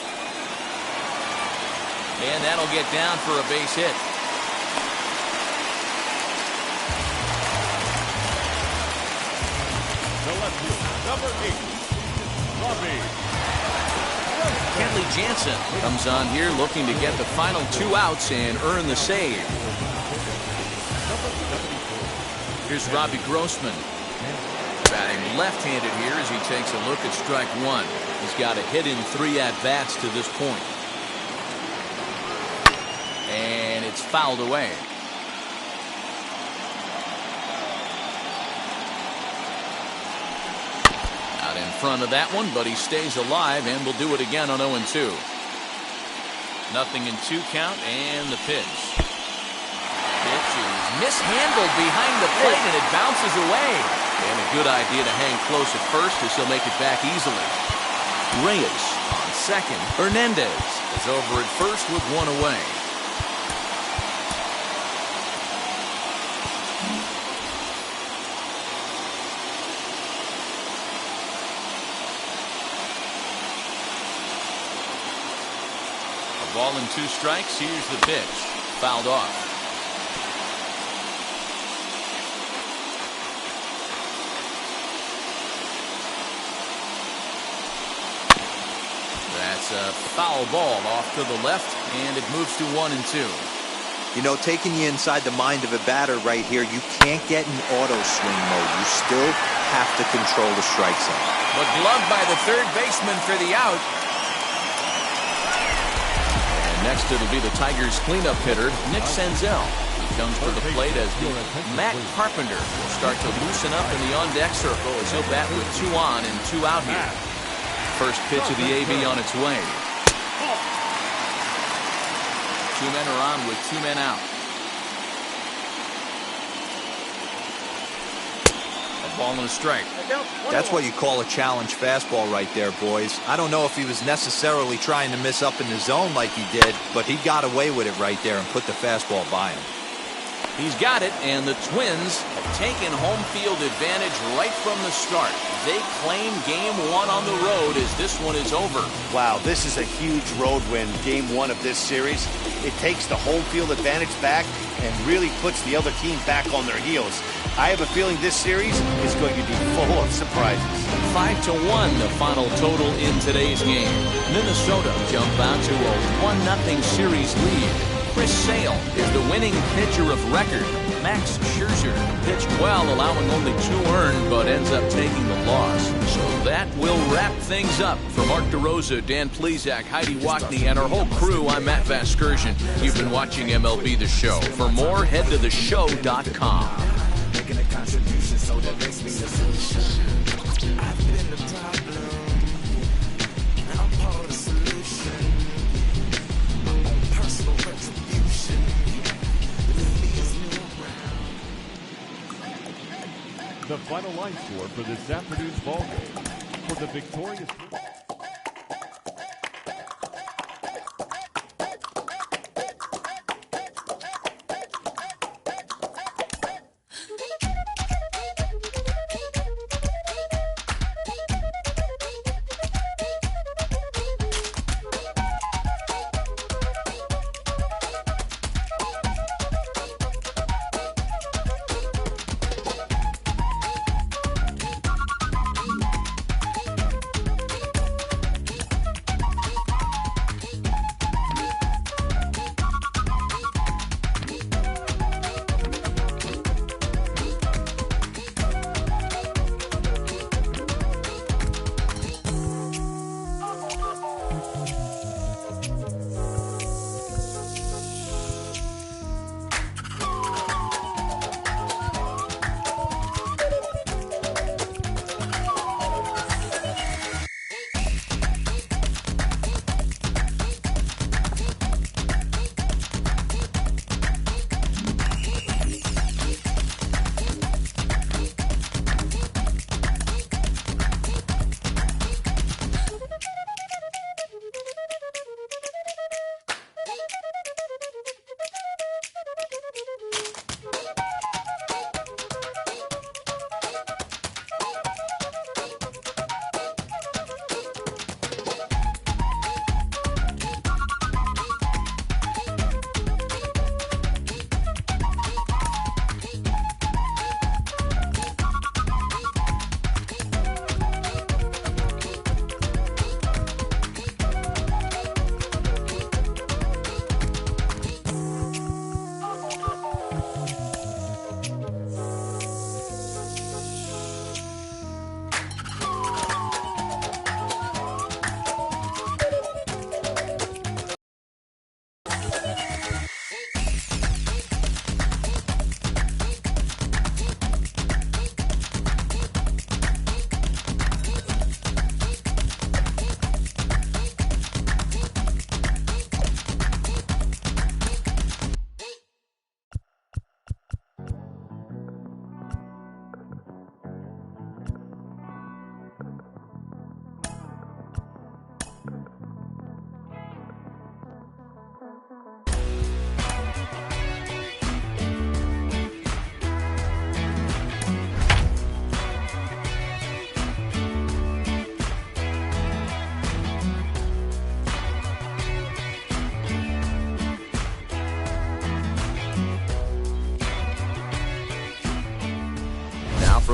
And that'll get down for a base hit. Number 8, Robbie. Kenley Jansen comes on here looking to get the final 2 outs and earn the save. Here's Robbie Grossman. Batting left-handed here as he takes a look at strike 1. He's got a hit in 3 at-bats to this point. And it's fouled away. In front of that one, but he stays alive and will do it again on 0-2. Nothing in 2 count, and the pitch. Pitch is mishandled behind the plate, and it bounces away. And a good idea to hang close at first as he'll make it back easily. Reyes on second. Hernandez is over at first with 1 away. Ball and 2 strikes. Here's the pitch. Fouled off. That's a foul ball off to the left, and it moves to 1-2. You know, taking you inside the mind of a batter right here, you can't get in auto swing mode. You still have to control the strike zone. But gloved by the third baseman for the out. Next, it'll be the Tigers' cleanup hitter, Nick Senzel. He comes to the plate as Matt Carpenter will start to loosen up in the on-deck circle as he'll bat with 2 on and 2 out here. First pitch of the AB on its way. 2 men are on with 2 men out. A ball and a strike. That's what you call a challenge fastball right there, boys. I don't know if he was necessarily trying to miss up in the zone like he did, but he got away with it right there and put the fastball by him. He's got it, and the Twins have taken home field advantage right from the start. They claim game 1 on the road as this one is over. Wow, this is a huge road win, game 1 of this series. It takes the home field advantage back and really puts the other team back on their heels. I have a feeling this series is going to be full of surprises. 5-1 the final total in today's game. Minnesota jump out to a 1-0 series lead. Chris Sale is the winning pitcher of record. Max Scherzer pitched well, allowing only 2 earned, but ends up taking the loss. So that will wrap things up. For Mark DeRosa, Dan Plesac, Heidi Watney, and our whole crew, I'm Matt Vasgersian. You've been watching MLB The Show. For more, head to theshow.com. The final line score for this afternoon's ball game. For the victorious...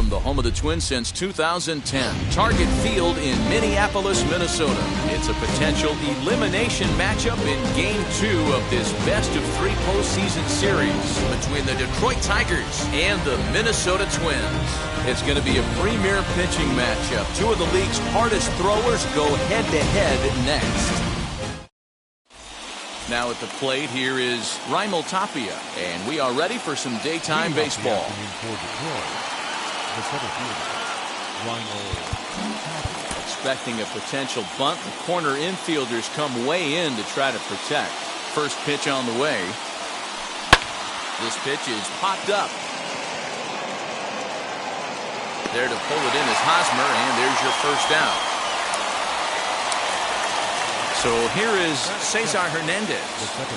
from the home of the Twins since 2010. Target Field in Minneapolis, Minnesota. It's a potential elimination matchup in Game 2 of this best-of-3 postseason series between the Detroit Tigers and the Minnesota Twins. It's going to be a premier pitching matchup. Two of the league's hardest throwers go head-to-head next. Now at the plate, here is Raimel Tapia, and we are ready for some daytime baseball. Expecting a potential bunt, the corner infielders come way in to try to protect. First pitch on the way. This pitch is popped up. There to pull it in is Hosmer, and there's your first out. So here is Cesar Hernandez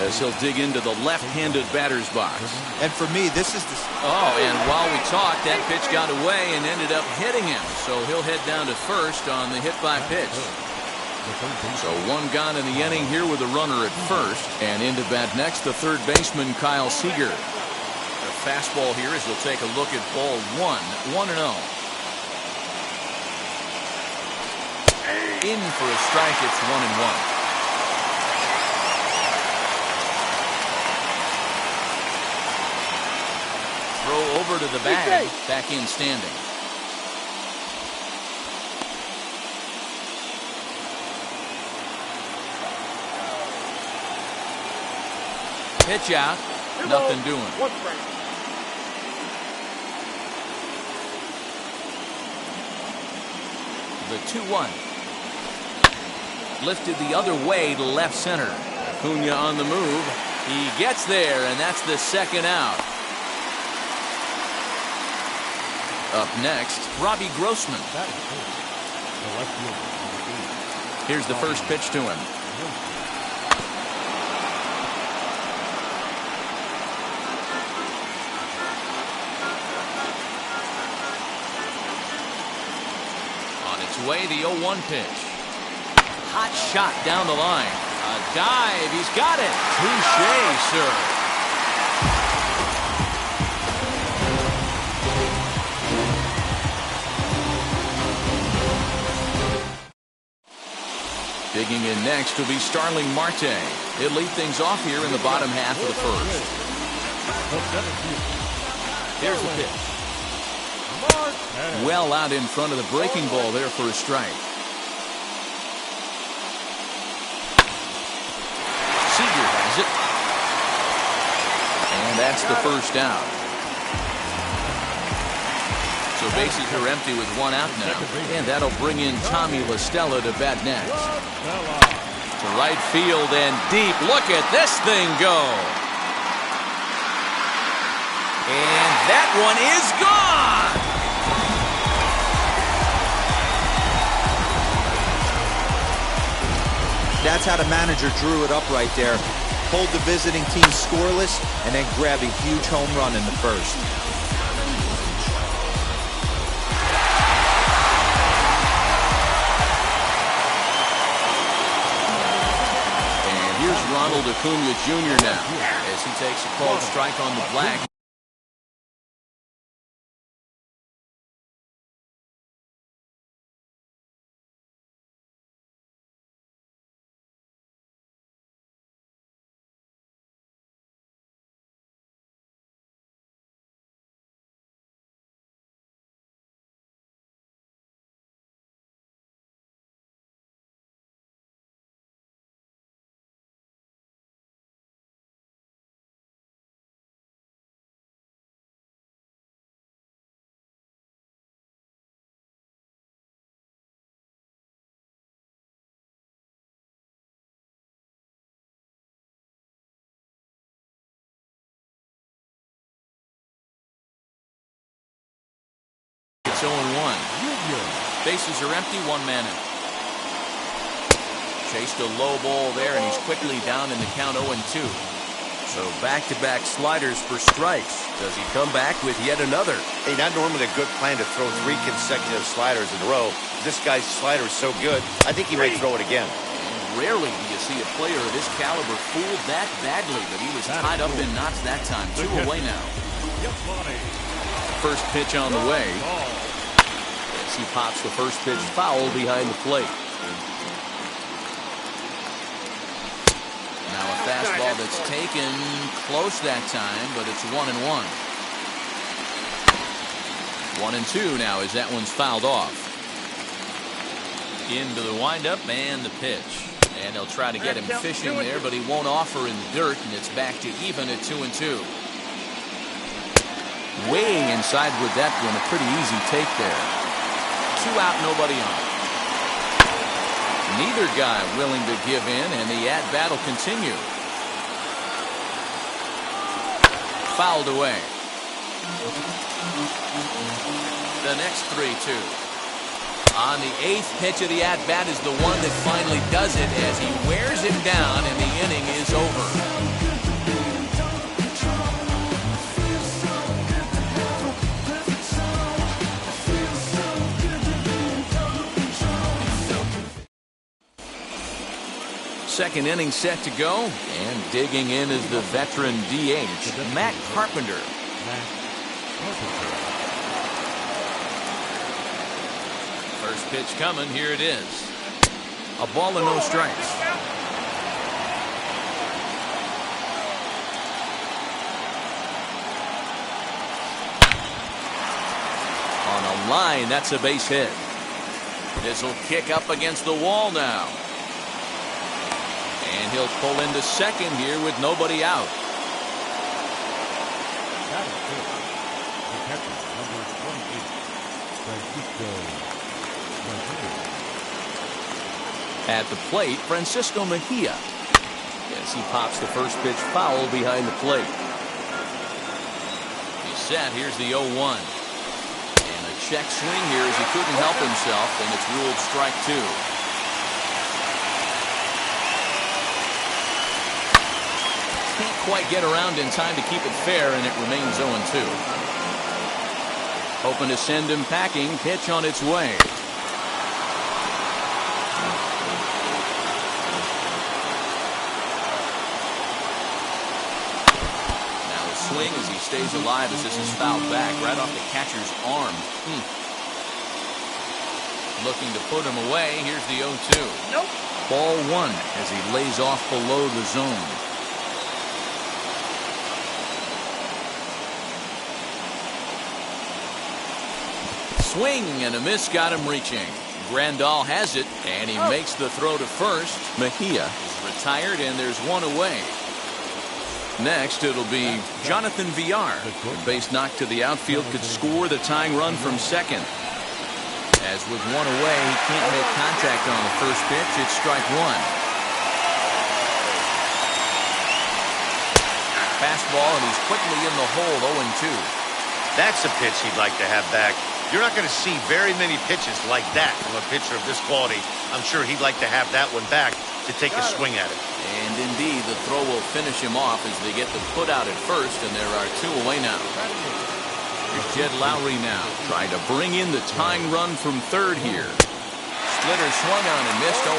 as he'll dig into the left-handed batter's box. And for me, this is the... Oh, and while we talked, that pitch got away and ended up hitting him. So he'll head down to first on the hit-by pitch. So one gone in the inning here with a runner at first. And into bat next, the third baseman, Kyle Seager. The fastball here as he'll take a look at ball 1, 1-0. In for a strike, it's 1-1. Throw over to the bag, back in standing. Pitch out, nothing doing. The 2-1. Lifted the other way to left center. Acuna on the move. He gets there, and that's the second out. Up next, Robbie Grossman. Here's the first pitch to him. On its way, the 0-1 pitch. Hot shot down the line. A dive. He's got it. Touché, sir. Digging in next will be Starling Marte. He'll lead things off here in the bottom half of the first. Here's the pitch. Well out in front of the breaking ball there for a strike. Seager has it. And that's the first out. So bases are empty with one out now. And that'll bring in Tommy La Stella to bat next. To right field and deep. Look at this thing go. And that one is gone. That's how the manager drew it up right there. Hold the visiting team scoreless and then grab a huge home run in the first. Ronald Acuna Jr. now as he takes a called strike on the black. It's 0-1. Bases are empty, one man in. Chased a low ball there, and he's quickly down in the count 0-2. So back-to-back sliders for strikes. Does he come back with yet another? Hey, not normally a good plan to throw 3 consecutive sliders in a row. This guy's slider is so good, I think he might throw it again. And rarely do you see a player of this caliber fooled that badly, but he was tied up in knots that time. 2 away now. first pitch on the way. As he pops the first pitch foul behind the plate. Now a fastball that's taken close that time, but it's 1-1. 1-2 now as that one's fouled off. Into the windup and the pitch. And they'll try to get him fishing there, but he won't offer in the dirt, and it's back to even at 2-2. Way inside with that one, a pretty easy take there. 2 out, nobody on. Neither guy willing to give in, and the at-bat will continue. Fouled away. The next 3-2. On the 8th pitch of the at-bat is the one that finally does it as he wears him down and the inning is over. Second inning set to go, and digging in is the veteran DH, Matt Carpenter. First pitch coming, here it is. A ball and no strikes. On a line, that's a base hit. This will kick up against the wall now. And he'll pull into second here with nobody out. At the plate, Francisco Mejia. As he pops the first pitch foul behind the plate. He's set. Here's the 0-1. And a check swing here as he couldn't help himself, and it's ruled strike 2. Can't quite get around in time to keep it fair, and it remains 0-2. Hoping to send him packing. Pitch on its way. Swing as he stays alive as this is fouled back right off the catcher's arm. Looking to put him away. Here's the 0-2. Nope. Ball 1 as he lays off below the zone. Swing and a miss got him reaching. Grandal has it and he makes the throw to first. Mejia is retired and there's one away. Next, it'll be Jonathan Villar. The base knock to the outfield could score the tying run from second. As with one away, he can't make contact on the first pitch. It's strike 1. Fastball, and he's quickly in the hole, 0-2. That's a pitch he'd like to have back. You're not going to see very many pitches like that from a pitcher of this quality. I'm sure he'd like to have that one back to take a swing at it. And indeed, the throw will finish him off as they get the put out at first, and there are 2 away now. Here's Jed Lowry now, trying to bring in the tying run from third here. Splitter swung on and missed 0-1.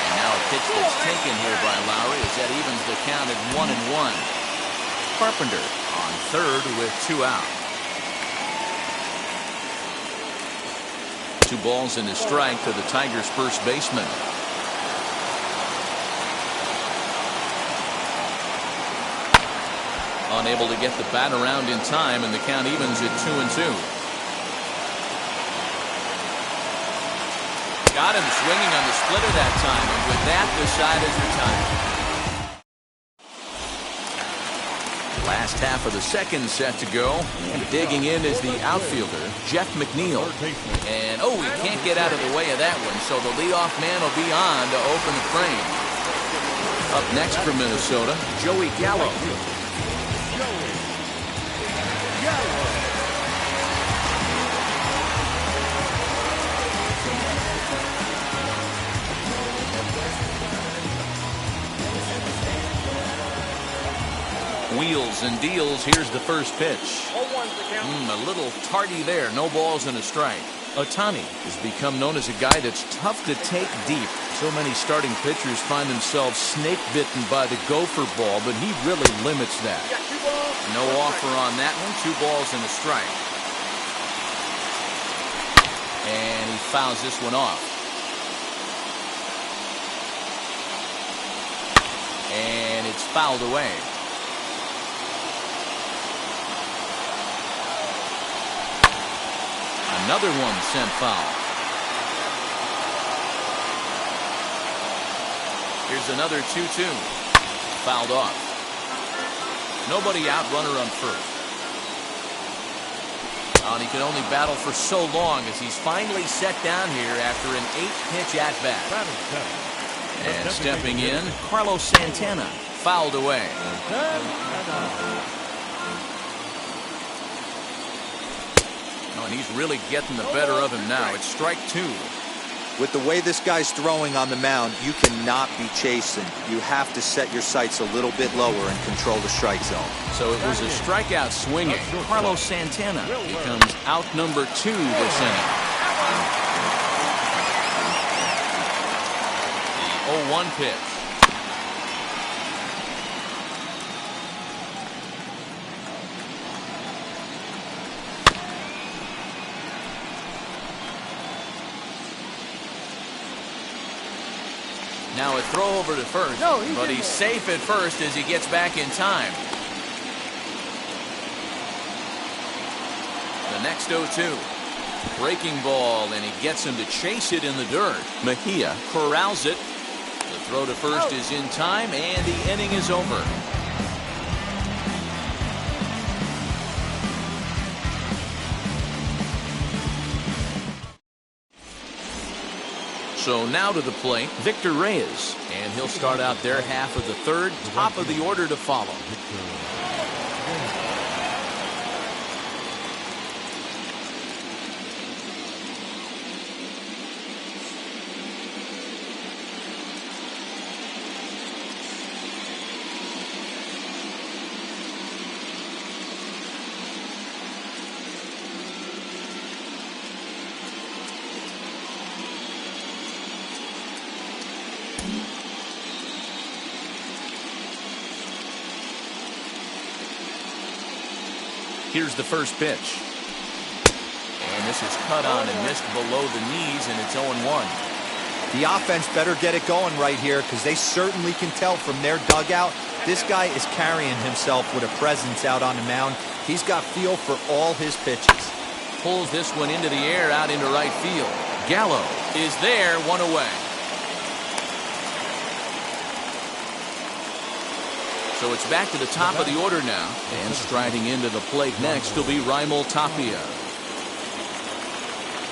And now a pitch that's taken here by Lowry as that evens the count at 1-1. Carpenter on third with 2 out. 2 balls and a strike to the Tigers' first baseman. Unable to get the bat around in time, and the count evens at 2-2. Got him swinging on the splitter that time, and with that, the side is retired. Last half of the second set to go, and digging in is the outfielder, Jeff McNeil. And, he can't get out of the way of that one, so the leadoff man will be on to open the frame. Up next for Minnesota, Joey Gallo. Wheels and deals. Here's the first pitch. A little tardy there. No balls and a strike. Ohtani has become known as a guy that's tough to take deep. So many starting pitchers find themselves snake bitten by the gopher ball, but he really limits that. No offer on that one. 2 balls and a strike. And he fouls this one off. And it's fouled away. Another one sent foul. Here's another 2-2. Fouled off. Nobody out, runner on first. And he can only battle for so long as he's finally set down here after an 8-pitch at-bat. And stepping in, Carlos Santana. Fouled away. Oh, and he's really getting the better of him now. It's strike 2. With the way this guy's throwing on the mound, you cannot be chasing. You have to set your sights a little bit lower and control the strike zone. So it was a strikeout swinging. Carlos Santana becomes out number 2 this inning. The 0-1 pitch. Now a throw over to first, but he's safe at first as he gets back in time. The next 0-2. Breaking ball, and he gets him to chase it in the dirt. Mejia corrals it. The throw to first is in time, and the inning is over. So now to the plate, Victor Reyes, and he'll start out their half of the third, top of the order to follow. Here's the first pitch. And this is cut on and missed below the knees, and it's 0-1. The offense better get it going right here, because they certainly can tell from their dugout this guy is carrying himself with a presence out on the mound. He's got feel for all his pitches. Pulls this one into the air out into right field. Gallo is there, 1 away. So it's back to the top of the order now. And striding into the plate next will be Raimel Tapia.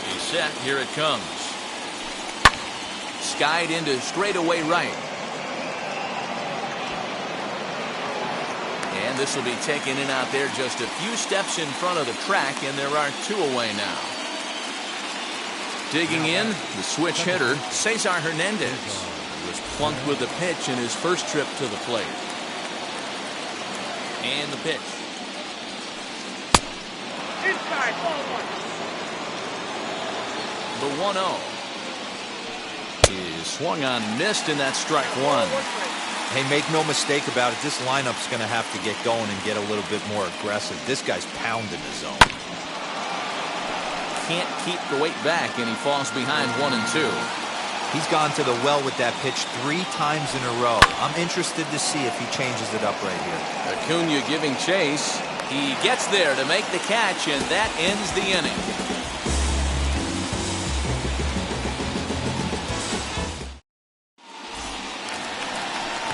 He's set. Here it comes. Skied into straightaway right. And this will be taken in out there just a few steps in front of the track, and there are 2 away now. Digging in, the switch hitter, Cesar Hernandez. He was plunked with the pitch in his first trip to the plate. And the pitch. Inside, ball 1. The 1-0 is swung on, missed, and that's strike 1. Hey, make no mistake about it, this lineup's going to have to get going and get a little bit more aggressive. This guy's pounding the zone. Can't keep the weight back, and he falls behind 1 and 2. He's gone to the well with that pitch 3 times in a row. I'm interested to see if he changes it up right here. Acuna giving chase. He gets there to make the catch, and that ends the inning.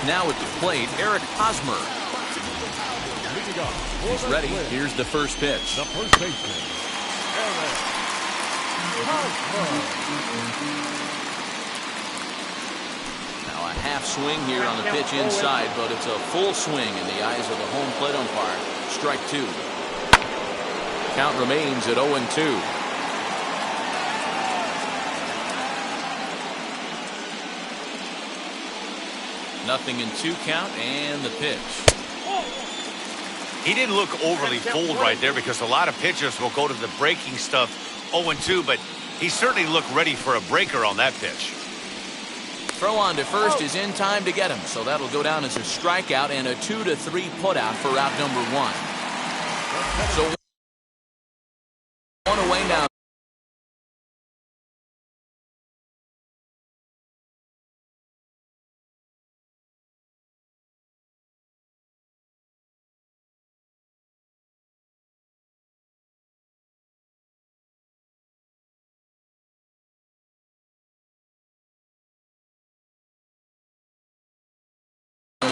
Now at the plate, Eric Hosmer. He's ready. Here's the first pitch. The first baseman, Eric Hosmer. Now a half swing here on the pitch inside, but it's a full swing in the eyes of the home plate umpire. Strike 2. Count remains at 0-2. Nothing in 2 count, and the pitch. He didn't look overly fooled right there, because a lot of pitchers will go to the breaking stuff 0-2, but he certainly looked ready for a breaker on that pitch. throw on to first is in time to get him, so that'll go down as a strikeout and a 2-3 putout for out number 1. So one away now.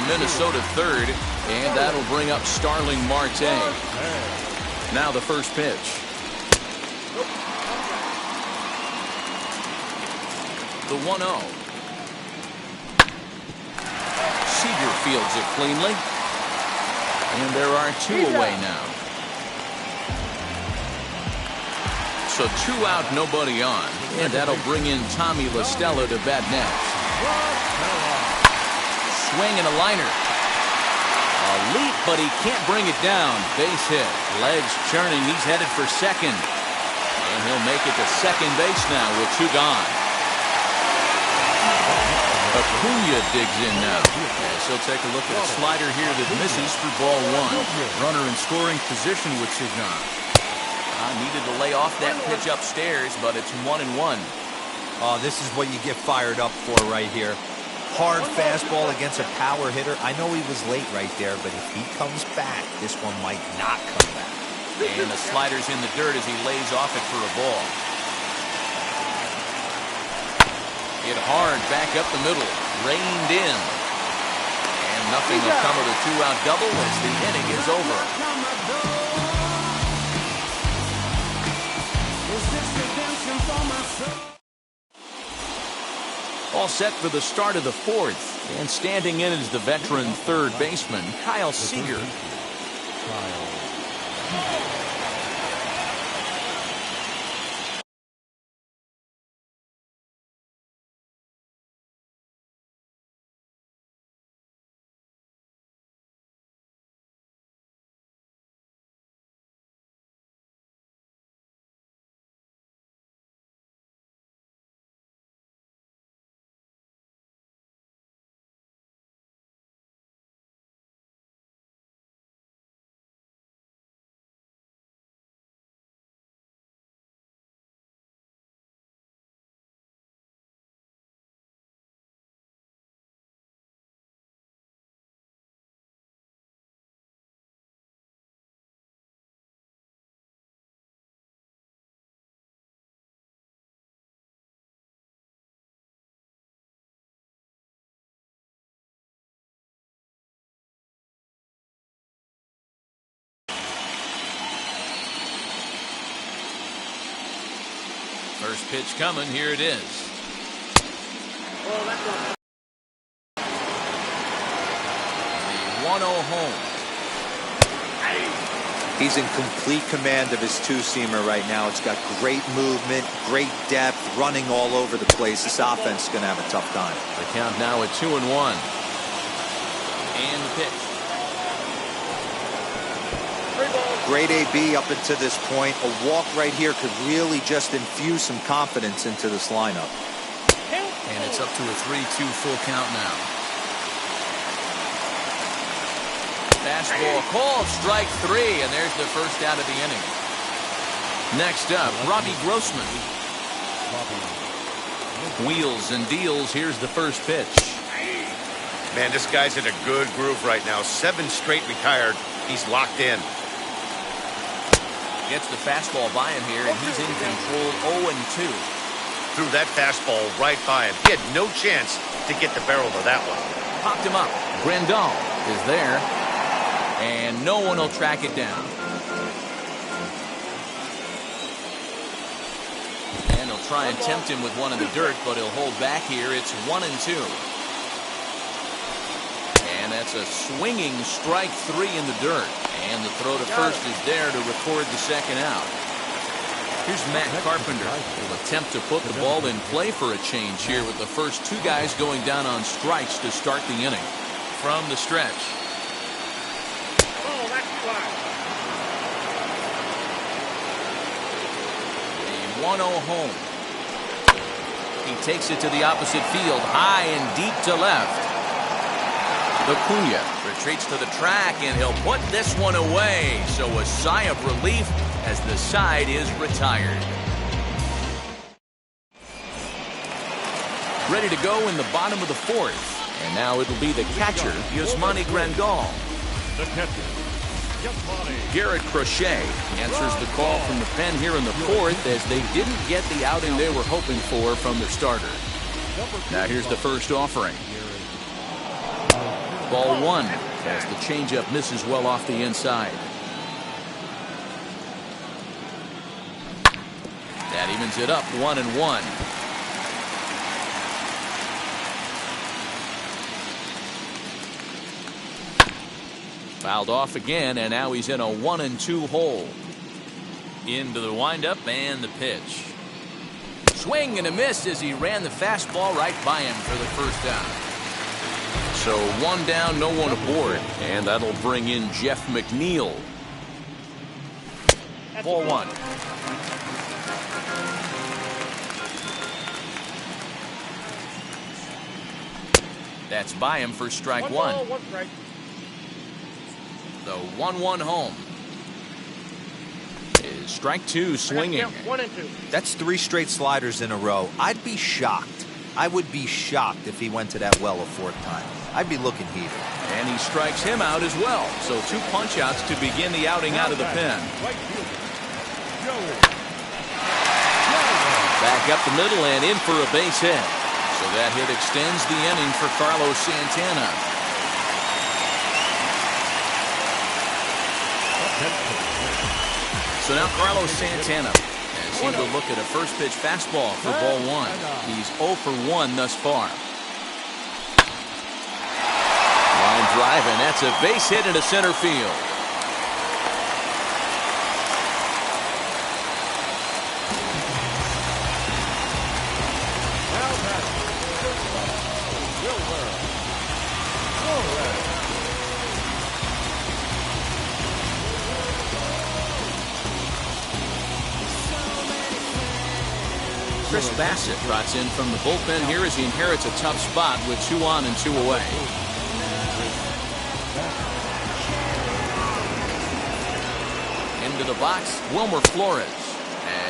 Minnesota third, and that'll bring up Starling Marte. Now the first pitch. The 1-0. Seager fields it cleanly. And there are 2 away now. So 2 out, nobody on. And that'll bring in Tommy La Stella to bat next. Swing and a liner. A leap, but he can't bring it down. Base hit. Legs churning. He's headed for second. And he'll make it to second base now with 2 gone. Acuna digs in now. As he'll take a look at a slider here that misses for ball 1. Runner in scoring position with 2 gone. Needed to lay off that pitch upstairs, but it's 1-1. Oh, this is what you get fired up for right here. Hard fastball against a power hitter. I know he was late right there, but if he comes back, this one might not come back. And the slider's in the dirt as he lays off it for a ball. Hit hard back up the middle. Reined in. And nothing will come of the 2-out double as the inning is over. All set for the start of the 4th, and standing in is the veteran third baseman, Kyle Seager. First pitch coming. Here it is. The 1-0 home. He's in complete command of his 2-seamer right now. It's got great movement, great depth, running all over the place. This offense is going to have a tough time. The count now at 2-1. And the pitch. Great AB up until this point. A walk right here could really just infuse some confidence into this lineup. And it's up to a 3-2 full count now. Fastball called, strike 3, and there's the first out of the inning. Next up, Robbie Grossman. Wheels and deals. Here's the first pitch. Man, this guy's in a good groove right now. 7 straight retired. He's locked in. Gets the fastball by him here, and he's in control. 0-2. Threw that fastball right by him. He had no chance to get the barrel of that one. Popped him up. Grandal is there, and no one will track it down. And he'll try and tempt him with one in the dirt, but he'll hold back here. It's 1-2. And that's a swinging strike 3 in the dirt. And the throw to first is there to record the second out. Here's Matt Carpenter. Will attempt to put the ball in play for a change here with the first 2 guys going down on strikes to start the inning. From the stretch. Oh, that's fly. The 1-0 home. He takes it to the opposite field, high and deep to left. Acuna retreats to the track, and he'll put this one away. So a sigh of relief as the side is retired. Ready to go in the bottom of the fourth. And now it'll be the catcher, Yasmani Grandal. The catcher, Yasmani. Garrett Crochet answers the call from the pen here in the fourth as they didn't get the outing they were hoping for from their starter. Now here's the first offering. Ball one as the changeup misses well off the inside. That evens it up 1-1. Fouled off again, and now he's in a 1-2 hole. Into the windup and the pitch. Swing and a miss as he ran the fastball right by him for the first down. So one down, no one aboard, and that'll bring in Jeff McNeil. Ball one. That's by him for strike one. Ball, one strike. The 1-1 home. Is strike two swinging. 1-2. That's 3 straight sliders in a row. I'd be shocked. I would be shocked if he went to that well a fourth time. I'd be looking heated. And he strikes him out as well. So 2 punch-outs to begin the outing out of the pen. Right fielder, Joey. Back up the middle and in for a base hit. So that hit extends the inning for Carlos Santana. So now Carlos Santana has seen to look at a first pitch fastball for ball one. He's 0 for 1 thus far. Line drive, and that's a base hit into center field. Chris Bassett trots in from the bullpen here as he inherits a tough spot with 2 on and 2 away. Into the box, Wilmer Flores.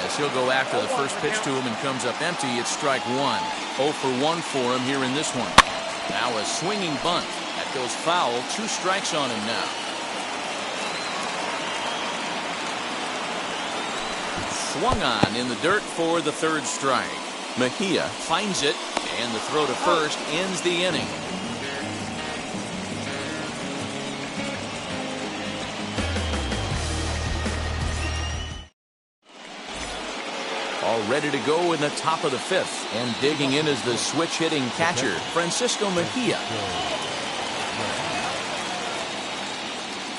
As he'll go after the first pitch to him and comes up empty, it's strike one. 0 for 1 for him here in this one. Now a swinging bunt. That goes foul. 2 strikes on him now. Swung on in the dirt for the 3rd strike. Mejia finds it, and the throw to first ends the inning. All ready to go in the top of the 5th, and digging in is the switch-hitting catcher, Francisco Mejia.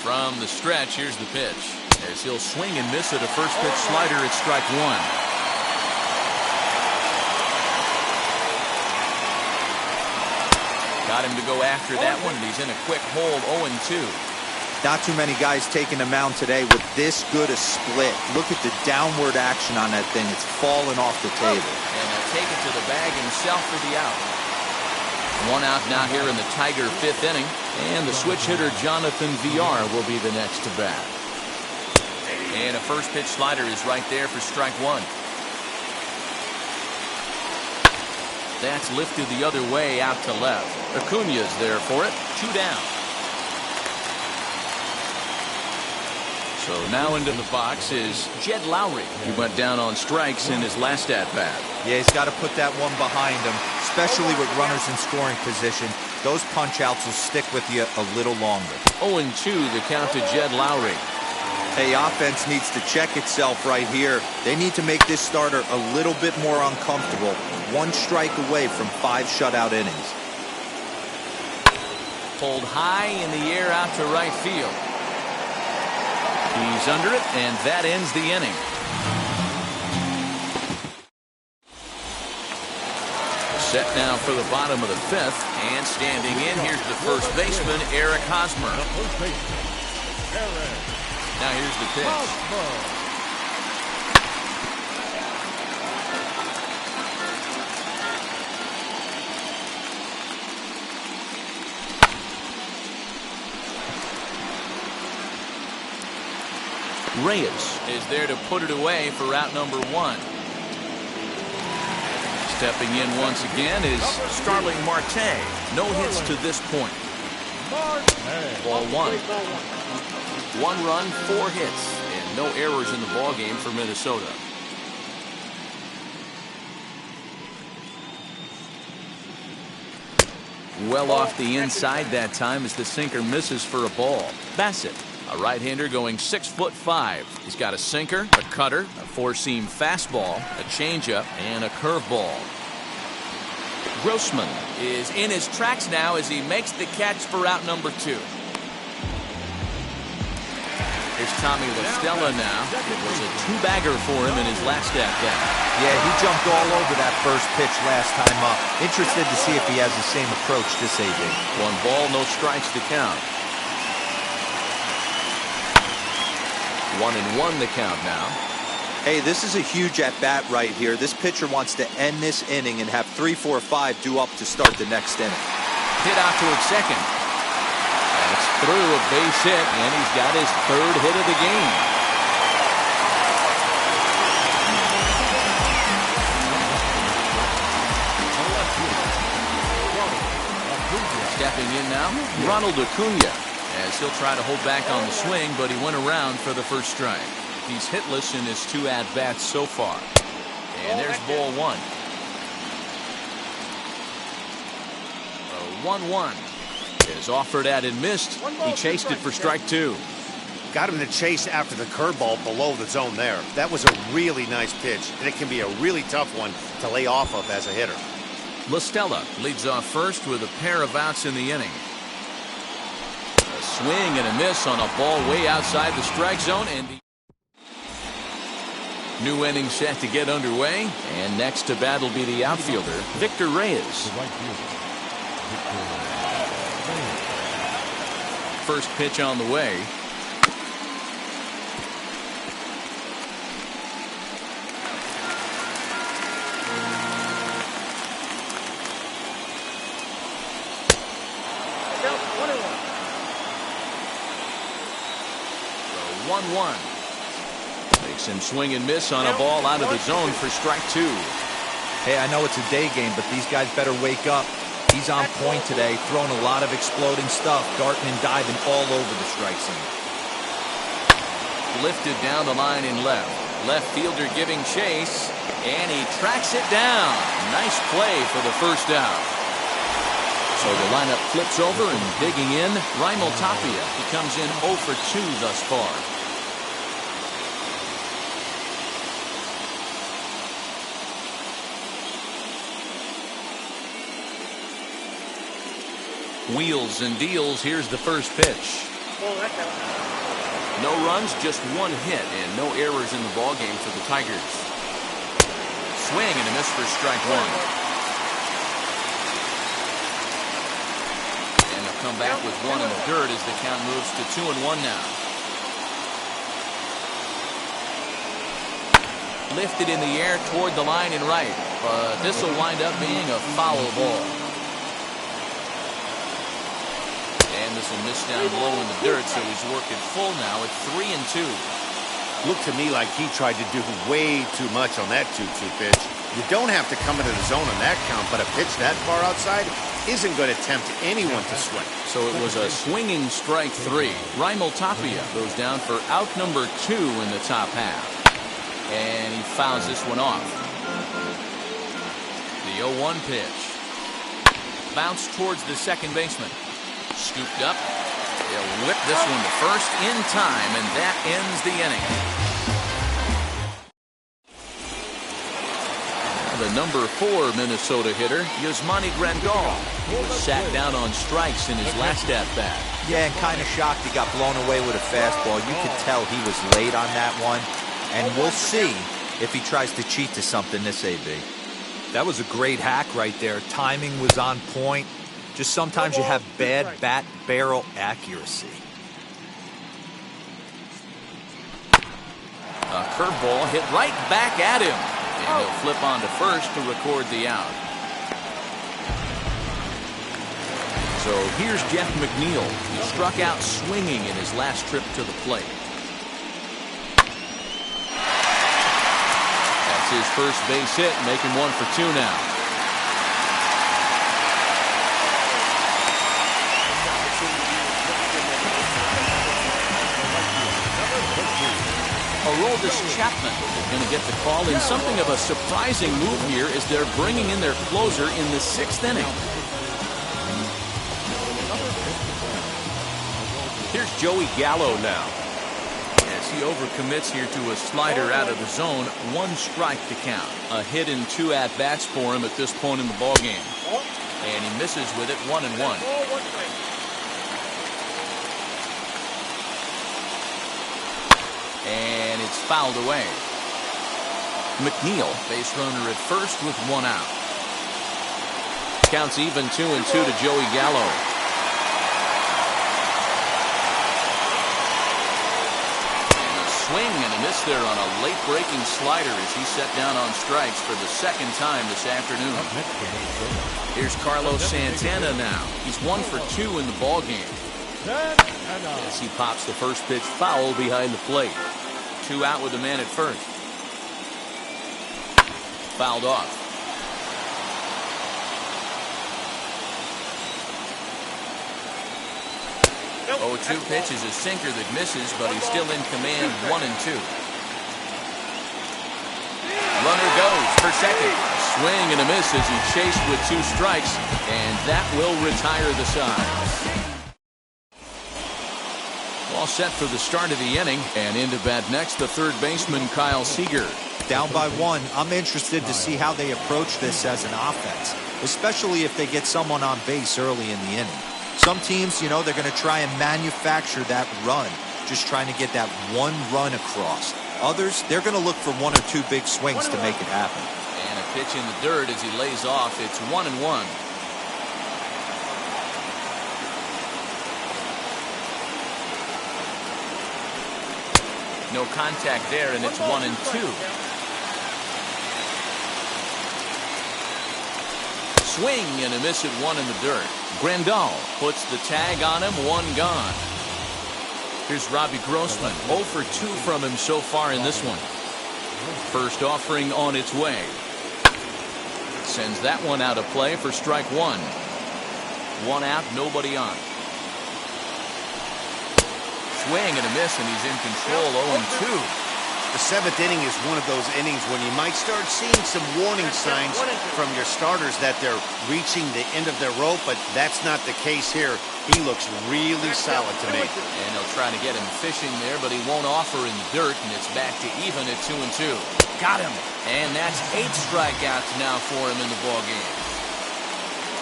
From the stretch, here's the pitch. As he'll swing and miss at a first pitch slider at strike one. Got him to go after that one, and he's in a quick hold, 0-2. Not too many guys taking the mound today with this good a split. Look at the downward action on that thing. It's falling off the table. And they'll take it to the bag himself for the out. 1 out now here in the Tiger 5th inning, and the switch hitter Jonathan Villar will be the next to bat. And a first pitch slider is right there for strike one. That's lifted the other way out to left. Acuna's there for it. 2 down. So now into the box is Jed Lowry. He went down on strikes in his last at-bat. Yeah, he's got to put that one behind him, especially with runners in scoring position. Those punch-outs will stick with you a little longer. 0-2 the count to Jed Lowry. Hey, offense needs to check itself right here. They need to make this starter a little bit more uncomfortable. 1 strike away from 5 shutout innings. Pulled high in the air out to right field. He's under it, and that ends the inning. Set now for the bottom of the 5th, and standing in, here's the first baseman, Eric Hosmer. Now here's the pitch. Reyes is there to put it away for out number 1. Stepping in once again is Starling Marte. No hits to this point. Ball 1. 1 run, 4 hits, and no errors in the ball game for Minnesota. Well off the inside that time as the sinker misses for a ball. Bassett, a right-hander going 6'5". He's got a sinker, a cutter, a four-seam fastball, a changeup, and a curveball. Grossman is in his tracks now as he makes the catch for out number 2. Here's Tommy LaStella now. It was a 2-bagger for him in his last at-bat. Yeah, he jumped all over that first pitch last time up. Interested to see if he has the same approach this AB. 1 ball, no strikes to count. 1-1 the count now. Hey, this is a huge at-bat right here. This pitcher wants to end this inning and have 3, 4, 5 due up to start the next inning. Hit out towards second. That's through a base hit, and he's got his 3rd hit of the game. Stepping in now, Ronald Acuna, as he'll try to hold back on the swing, but he went around for the first strike. He's hitless in his 2 at-bats so far. And there's ball 1. 1-1 is offered at and missed. He chased it for strike 2. Got him to chase after the curveball below the zone there. That was a really nice pitch, and it can be a really tough one to lay off of as a hitter. LaStella leads off first with a pair of outs in the inning. A swing and a miss on a ball way outside the strike zone, and the new inning set to get underway. And next to bat will be the outfielder, Victor Reyes. First pitch on the way. So 1-1. Makes him swing and miss on a ball out of the zone for strike 2. Hey, I know it's a day game, but these guys better wake up. He's on point today, throwing a lot of exploding stuff, darting and diving all over the strike zone. Lifted down the line in left. Left fielder giving chase, and he tracks it down. Nice play for the first out. So the lineup flips over, and digging in, Raimel Tapia. He comes in 0 for 2 thus far. Wheels and deals. Here's the first pitch. No runs, just 1 hit, and no errors in the ball game for the Tigers. Swing and a miss for strike 1. And they'll come back with 1 in the dirt as the count moves to 2-1 now. Lifted in the air toward the line and right, but this will wind up being a foul ball. And this will miss down low in the dirt, so he's working full now at 3-2. Looked to me like he tried to do way too much on that 2-2 pitch. You don't have to come into the zone on that count, but a pitch that far outside isn't going to tempt anyone to swing. So it was a swinging strike 3. Raimel Tapia goes down for out number 2 in the top half. And he fouls this one off. The 0-1 pitch. Bounced towards the second baseman. Scooped up. He'll whip this one to first in time, and that ends the inning. The number 4 Minnesota hitter, Yasmani Grandal. He was sat down on strikes in his last at-bat. Yeah, and kind of shocked he got blown away with a fastball. You could tell he was late on that one. And we'll see if he tries to cheat to something this AB. That was a great hack right there. Timing was on point. Just sometimes you have bad bat barrel accuracy. A curveball hit right back at him. And he'll flip on to first to record the out. So here's Jeff McNeil. He struck out swinging in his last trip to the plate. his first base hit, making 1 for 2 now. Aroldis Chapman is going to get the call in something of a surprising move here as they're bringing in their closer in the 6th inning. Here's Joey Gallo now. As he overcommits here to a slider out of the zone, 1 strike to count. A hit in 2 at-bats for him at this point in the ballgame. And he misses with it, 1-1. And it's fouled away. McNeil, base runner at first with 1 out. Counts even 2-2 to Joey Gallo. And a swing and a miss there on a late breaking slider as he set down on strikes for the 2nd time this afternoon. Here's Carlos Santana now. He's 1 for 2 in the ballgame. As he pops the first pitch foul behind the plate. 2 out with the man at first. Fouled off. 0-2 pitch is a sinker that misses, but he's still in command. 1-2. Runner goes for second. Swing and a miss as he chased with 2 strikes, and that will retire the side. All set for the start of the inning, and into bat next, the 3rd baseman, Kyle Seager. Down by 1. I'm interested to see how they approach this as an offense, especially if they get someone on base early in the inning. Some teams, you know, they're going to try and manufacture that run, just trying to get that 1 run across. Others, they're going to look for 1 or 2 big swings to make it happen. And a pitch in the dirt as he lays off. It's 1-1. No contact there, and it's 1-2. Swing and a miss at 1 in the dirt. Grandal puts the tag on him, 1 gone. Here's Robbie Grossman, 0 for 2 from him so far in this one. First offering on its way. Sends that one out of play for strike 1. 1 out, nobody on. Swing and a miss, and he's in control. 0-2. The 7th inning is one of those innings when you might start seeing some warning signs from your starters that they're reaching the end of their rope, but that's not the case here. He looks really solid to me. And they'll try to get him fishing there, but he won't offer in the dirt, and it's back to even at 2-2. Got him. And that's 8 strikeouts now for him in the ballgame.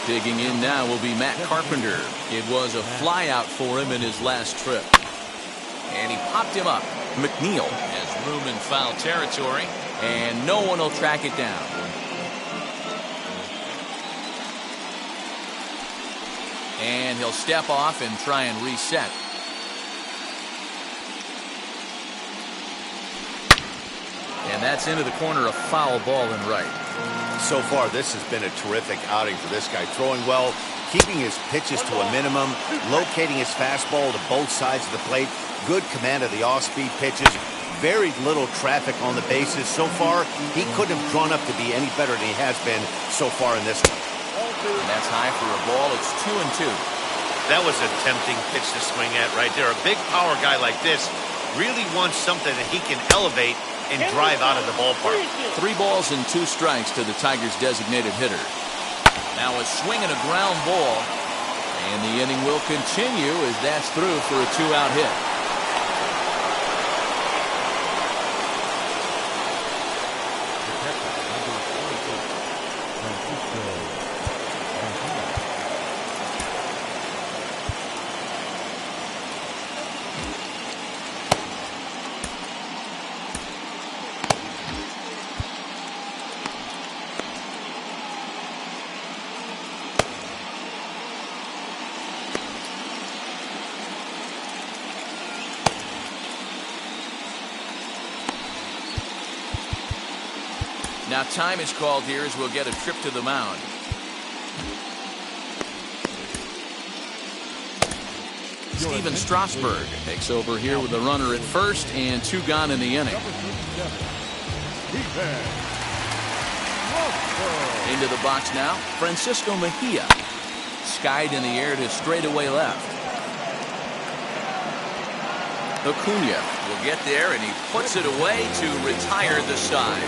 Digging in now will be Matt Carpenter. It was a flyout for him in his last trip. And he popped him up. McNeil has room in foul territory, and no one will track it down. And he'll step off and try and reset. And that's into the corner, a foul ball and right. So far, this has been a terrific outing for this guy. Throwing well, keeping his pitches to a minimum, locating his fastball to both sides of the plate. Good command of the off-speed pitches. Very little traffic on the bases. So far, he couldn't have drawn up to be any better than he has been so far in this one. And that's high for a ball. It's 2-2. That was a tempting pitch to swing at right there. A big power guy like this really wants something that he can elevate and drive out of the ballpark. 3 balls and 2 strikes to the Tigers' designated hitter. Now a swing and a ground ball. And the inning will continue as that's through for a 2-out hit. Now time is called here as we'll get a trip to the mound. Steven Strasburg takes over here with a runner at first and 2 gone in the inning. Into the box now, Francisco Mejia. Skied in the air to straightaway left. Acuna will get there, and he puts it away to retire the side.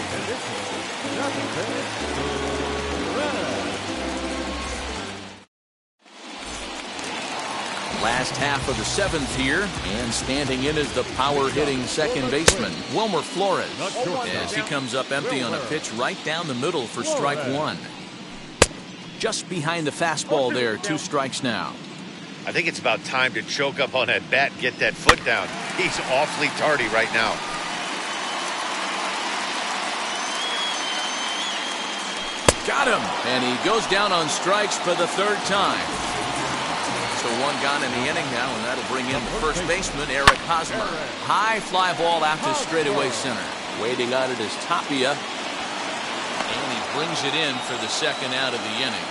Last half of the seventh here, and standing in is the power-hitting second baseman, Wilmer Flores, as he comes up empty on a pitch right down the middle for strike one. Just behind the fastball there, 2 strikes now. I think it's about time to choke up on that bat and get that foot down. He's awfully tardy right now. Got him, and he goes down on strikes for the 3rd time. So 1 gone in the inning now, and that'll bring in the first baseman, Eric Hosmer. High fly ball out to straightaway center. Waiting on it is Tapia, and he brings it in for the 2nd out of the inning.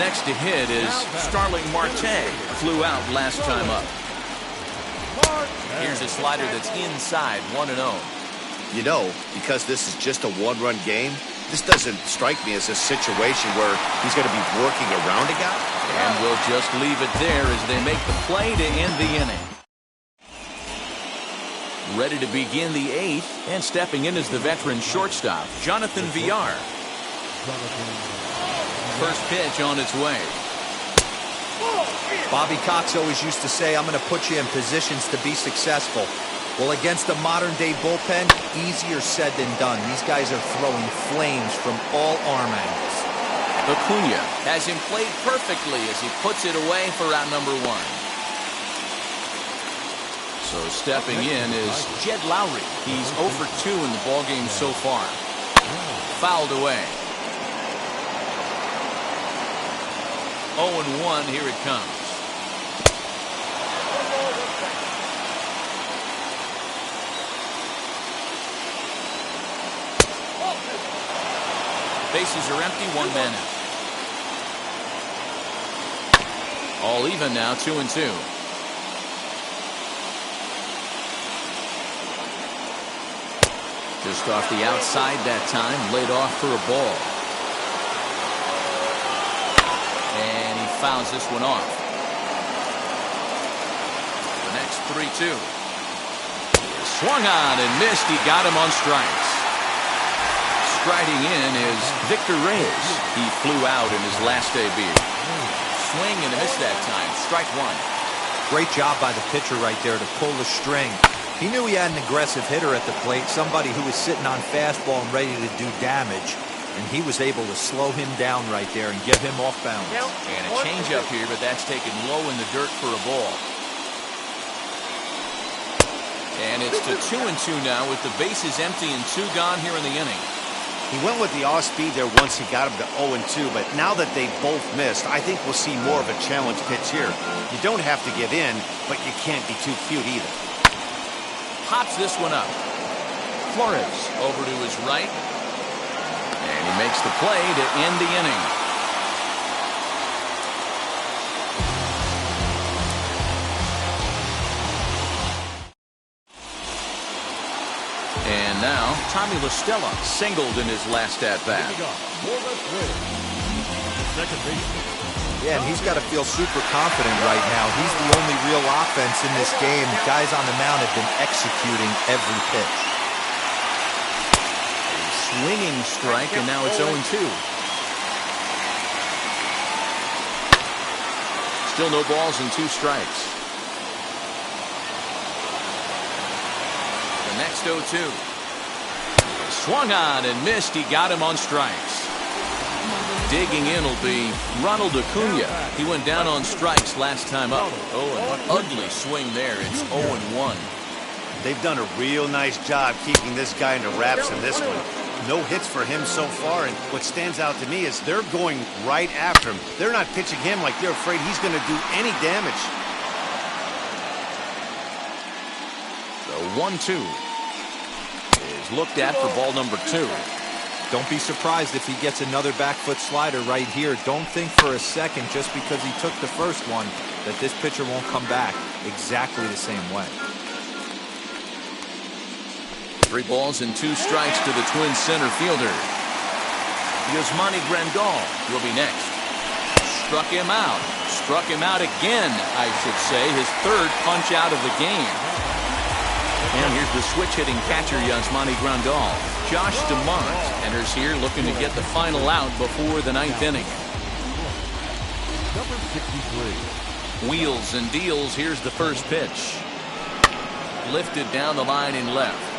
Next to hit is Starling Marte. Flew out last time up. Here's a slider that's inside, 1-0. You know, because this is just a 1-run game, this doesn't strike me as a situation where he's going to be working around a guy. And we'll just leave it there as they make the play to end the inning. Ready to begin the 8th, and stepping in is the veteran shortstop, Jonathan Villar. First pitch on its way. Bobby Cox always used to say, I'm going to put you in positions to be successful. Well, against a modern-day bullpen, easier said than done. These guys are throwing flames from all arm angles. Acuna has him played perfectly as he puts it away for out number 1. So stepping in is Jed Lowry. He's 0 for 2 in the ballgame so far. Fouled away. 0-1, here it comes. Bases are empty, 1 man out. All even now, 2-2. Just off the outside that time, laid off for a ball. And he fouls this one off. The next 3-2. Swung on and missed. He got him on strikes. Striding in is Victor Reyes. He flew out in his last debut. Swing and a miss that time. Strike 1. Great job by the pitcher right there to pull the string. He knew he had an aggressive hitter at the plate, somebody who was sitting on fastball and ready to do damage. And he was able to slow him down right there and get him off balance. And a changeup here, but that's taken low in the dirt for a ball. And it's to 2-2 now with the bases empty and 2 gone here in the inning. He went with the off-speed there once he got him to 0-2, but now that they both missed, I think we'll see more of a challenge pitch here. You don't have to give in, but you can't be too cute either. Pops this one up. Flores over to his right. And he makes the play to end the inning. And now, Tommy La Stella singled in his last at-bat. Yeah, and he's got to feel super confident right now. He's the only real offense in this game. Guys on the mound have been executing every pitch. A swinging strike, and now it's 0-2. Still no balls and 2 strikes. The next 0-2. Swung on and missed. He got him on strikes. Digging in will be Ronald Acuna. He went down on strikes last time up. Oh, an ugly swing there. It's 0-1. They've done a real nice job keeping this guy into wraps in this one. No hits for him so far, and what stands out to me is they're going right after him. They're not pitching him like they're afraid he's going to do any damage. The 1-2 is looked at for ball number 2. Don't be surprised if he gets another back foot slider right here. Don't think for a second, just because he took the first one, that this pitcher won't come back exactly the same way. 3 balls and 2 strikes to the Twins center fielder. Yasmani Grandal will be next. Struck him out. Struck him out again, I should say. His 3rd punch out of the game. And here's the switch-hitting catcher, Yasmani Grandal. Josh DeMont enters here looking to get the final out before the 9th inning. Number 63. Wheels and deals. Here's the first pitch. Lifted down the line in left.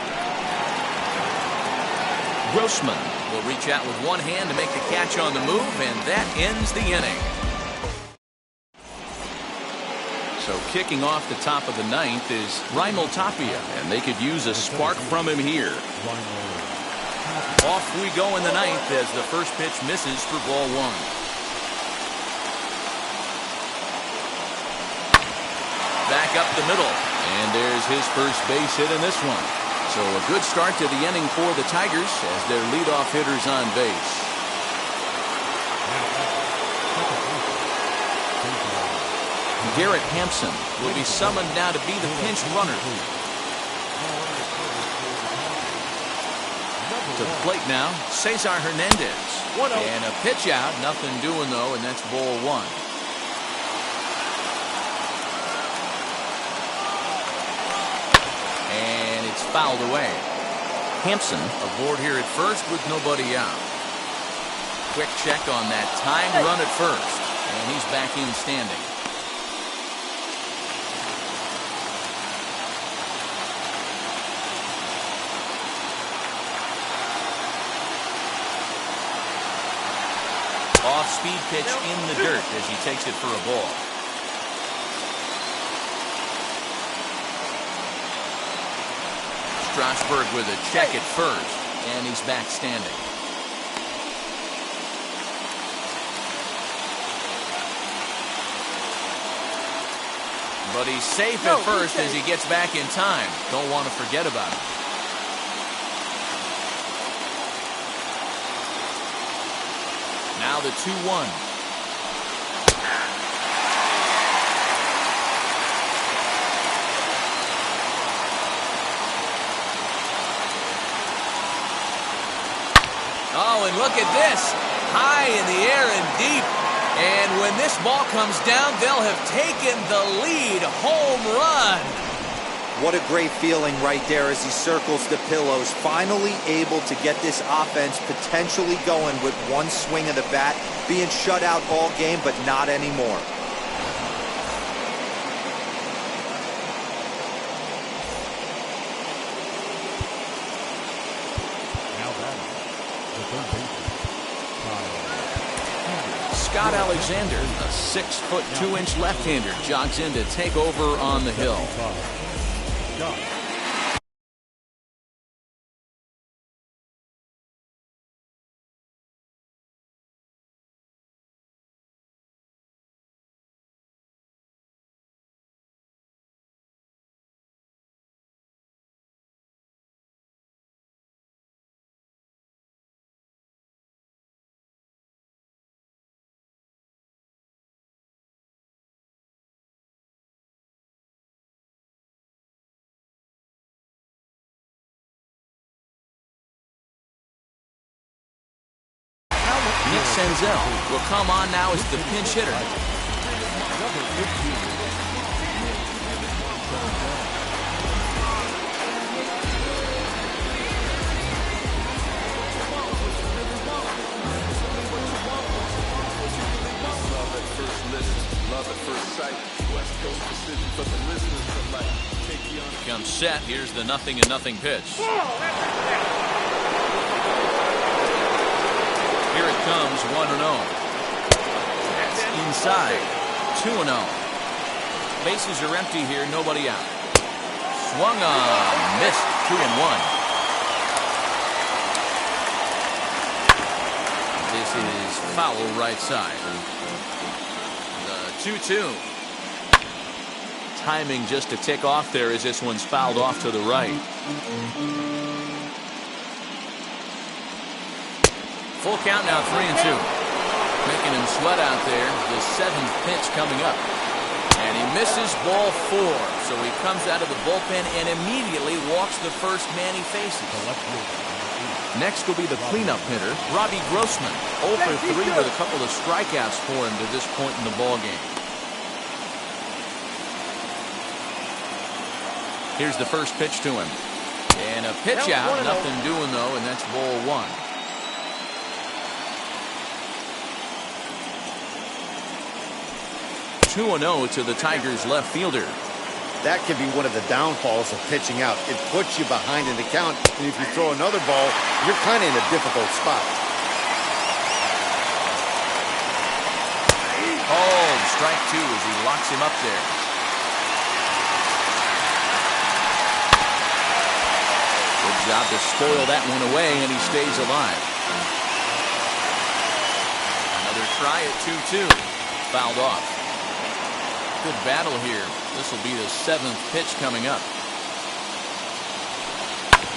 Grossman will reach out with one hand to make the catch on the move, and that ends the inning. So kicking off the top of the 9th is Raimel Tapia, and they could use a spark from him here. Off we go in the 9th as the first pitch misses for ball 1. Back up the middle, and there's his first base hit in this one. So a good start to the inning for the Tigers as their leadoff hitter's on base. Garrett Hampson will be summoned now to be the pinch runner. To the plate now, Cesar Hernandez. And a pitch out, nothing doing though, and that's ball 1. And it's fouled away. Hampson aboard here at first with nobody out. Quick check on that timed run at first, and he's back in standing. Off-speed pitch in the dirt as he takes it for a ball. Strasburg with a check at first, and he's back standing. But he's safe at first as he gets back in time. Don't want to forget about it. Now the 2-1. Oh, and look at this. High in the air and deep. And when this ball comes down, they'll have taken the lead. Home run. What a great feeling right there as he circles the pillows. Finally able to get this offense potentially going with one swing of the bat. Being shut out all game, but not anymore. Now batting, the third baseman, Scott Alexander, a 6' 2" left-hander, jogs in to take over on the hill. Scott. Nick Senzel will come on now as the pinch hitter. Number 15. Comes set. Here's the 0-0 pitch. Here it comes, 1-0. That's inside, 2-0. Bases are empty here, nobody out. Swung on, missed, 2-1. This is foul right side. The 2-2. Timing just to tick off there as this one's fouled off to the right. Full count now, 3-2. Making him sweat out there. The 7th pitch coming up. And he misses ball 4. So he comes out of the bullpen and immediately walks the first man he faces. Next will be the cleanup hitter, Robbie Grossman. 0 for 3 with a couple of strikeouts for him to this point in the ballgame. Here's the first pitch to him. And a pitch out, nothing doing though, and that's ball 1. Two 2-0 to the Tigers left fielder. That could be one of the downfalls of pitching out. It puts you behind in the count, and if you throw another ball, you're kind of in a difficult spot. Oh, strike 2 as he locks him up there. Good job to spoil that one away, and he stays alive. Another try at 2-2. Fouled off. Good battle here. This will be the 7th pitch coming up.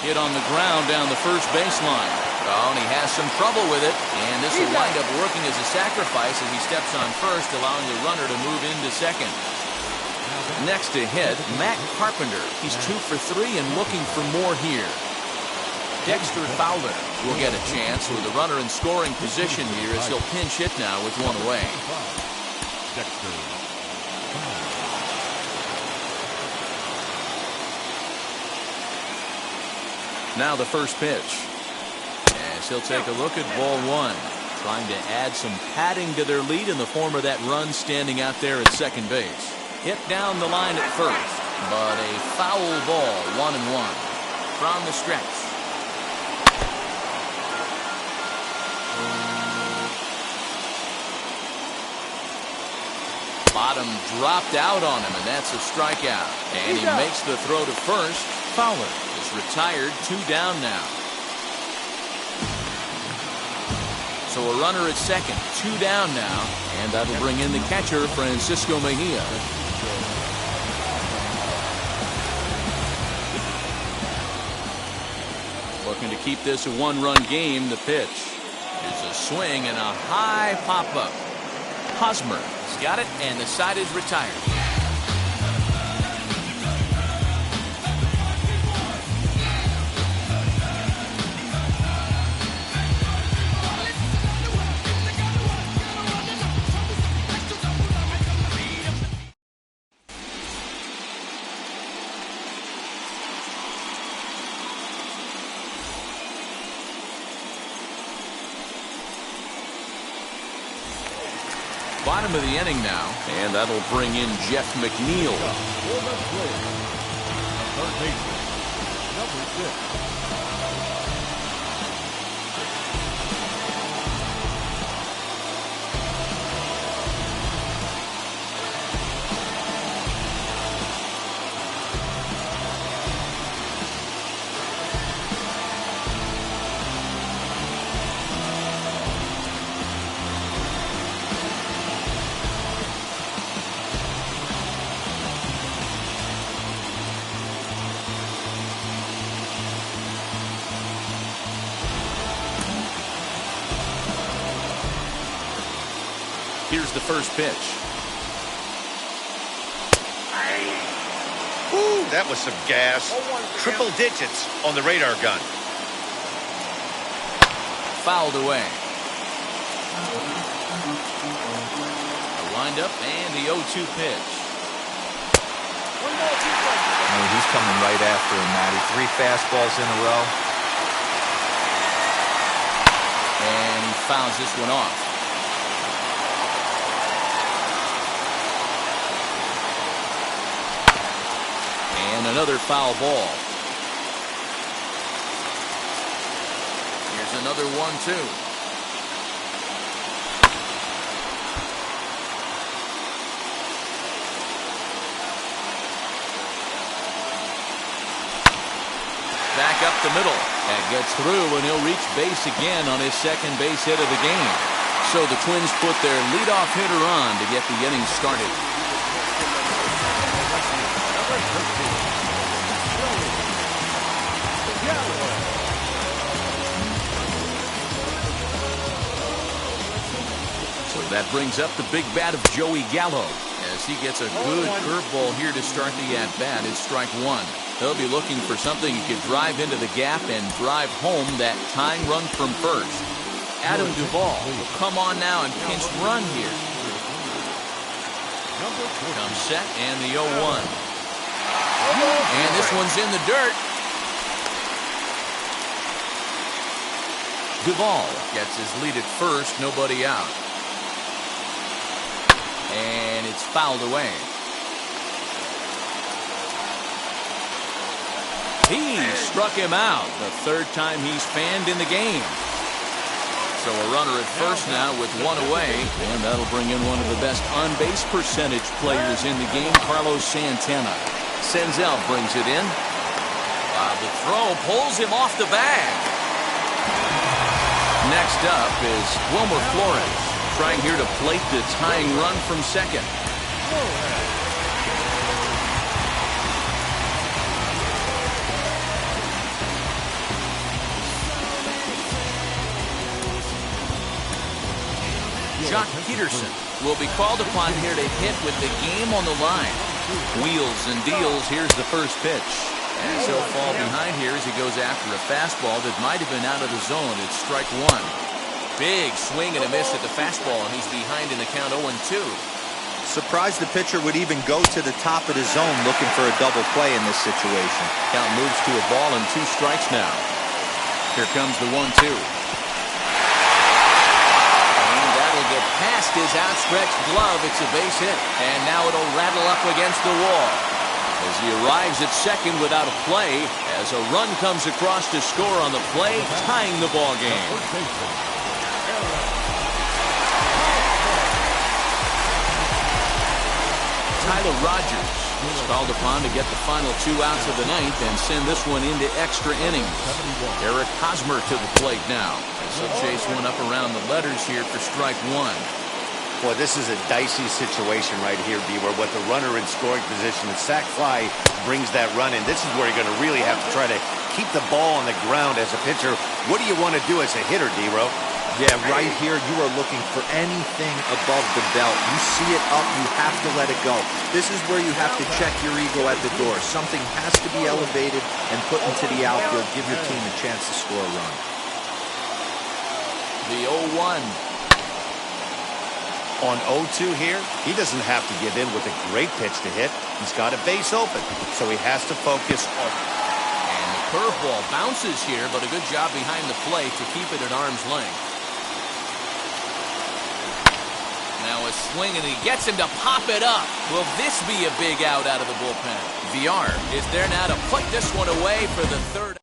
Hit on the ground down the first baseline. Oh, and he has some trouble with it. And this will wind up working as a sacrifice as he steps on first, allowing the runner to move into second. Next to hit, Matt Carpenter. He's 2 for 3 and looking for more here. Dexter Fowler will get a chance with the runner in scoring position here as he'll pinch hit now with one away. Dexter. Now the first pitch. As he'll take a look at ball 1. Trying to add some padding to their lead in the form of that run standing out there at second base. Hit down the line at first. But a foul ball, 1-1. From the stretch. Bottom dropped out on him, and that's a strikeout. And he makes the throw to first. Fowler is retired, 2 down now. So a runner at second, 2 down now, and that'll bring in the catcher, Francisco Mejia. Looking to keep this a 1-run game. The pitch is a swing and a high pop-up. Hosmer has got it, and the side is retired. Bottom of the inning now, and that'll bring in Jeff McNeil. Third baseman, number 6. Here's the first pitch. Ooh, that was some gas. Triple digits on the radar gun. Fouled away. A windup and the 0-2 pitch. He's coming right after him, Matty. 3 fastballs in a row. And he fouls this one off. And another foul ball. Here's another 1-2. Back up the middle. That gets through, and he'll reach base again on his second base hit of the game. So the Twins put their leadoff hitter on to get the inning started. So that brings up the big bat of Joey Gallo as as he gets a good curveball here to start the at-bat. It's strike one. He'll be looking for something he could drive into the gap and drive home that tying run from first. Adam Duvall will come on now and pinch run here. Comes set and the 0-1. And this one's in the dirt. Duvall gets his lead at first, nobody out. And it's fouled away. He struck him out the third time he's fanned in the game. So a runner at first now with one away, and that'll bring in one of the best on-base percentage players in the game, Carlos Santana. Senzel brings it in. The throw pulls him off the bag. Next up is Wilmer Flores, trying here to plate the tying run from second. Jock Peterson will be called upon here to hit with the game on the line. Wheels and deals. Here's the first pitch. As he'll fall behind here as he goes after a fastball that might have been out of the zone. It's strike one. Big swing and a miss at the fastball, and he's behind in the count 0-2. Surprised the pitcher would even go to the top of the zone looking for a double play in this situation. Count moves to a ball and 2 strikes now. Here comes the 1-2. Get past his outstretched glove. It's a base hit, and now it'll rattle up against the wall as he arrives at second without a play, as a run comes across to score on the play, tying the ball game. Tyler Rogers is called upon to get the final 2 outs of the ninth and send this one into extra innings. Eric Hosmer to the plate now. He'll chase one up around the letters here for strike one. Boy, this is a dicey situation right here, D, where with the runner in scoring position, the sac fly brings that run in. This is where you're going to really have to try to keep the ball on the ground as a pitcher. What do you want to do as a hitter, D-Ro? Yeah, right here, you are looking for anything above the belt. You see it up, you have to let it go. This is where you have to check your ego at the door. Something has to be elevated and put into the outfield. Give your team a chance to score a run. The 0-1. On 0-2 here, he doesn't have to give in with a great pitch to hit. He's got a base open, so he has to focus on. And the curveball bounces here, but a good job behind the plate to keep it at arm's length. Now a swing, and he gets him to pop it up. Will this be a big out of the bullpen? VR is there now to put this one away for the third.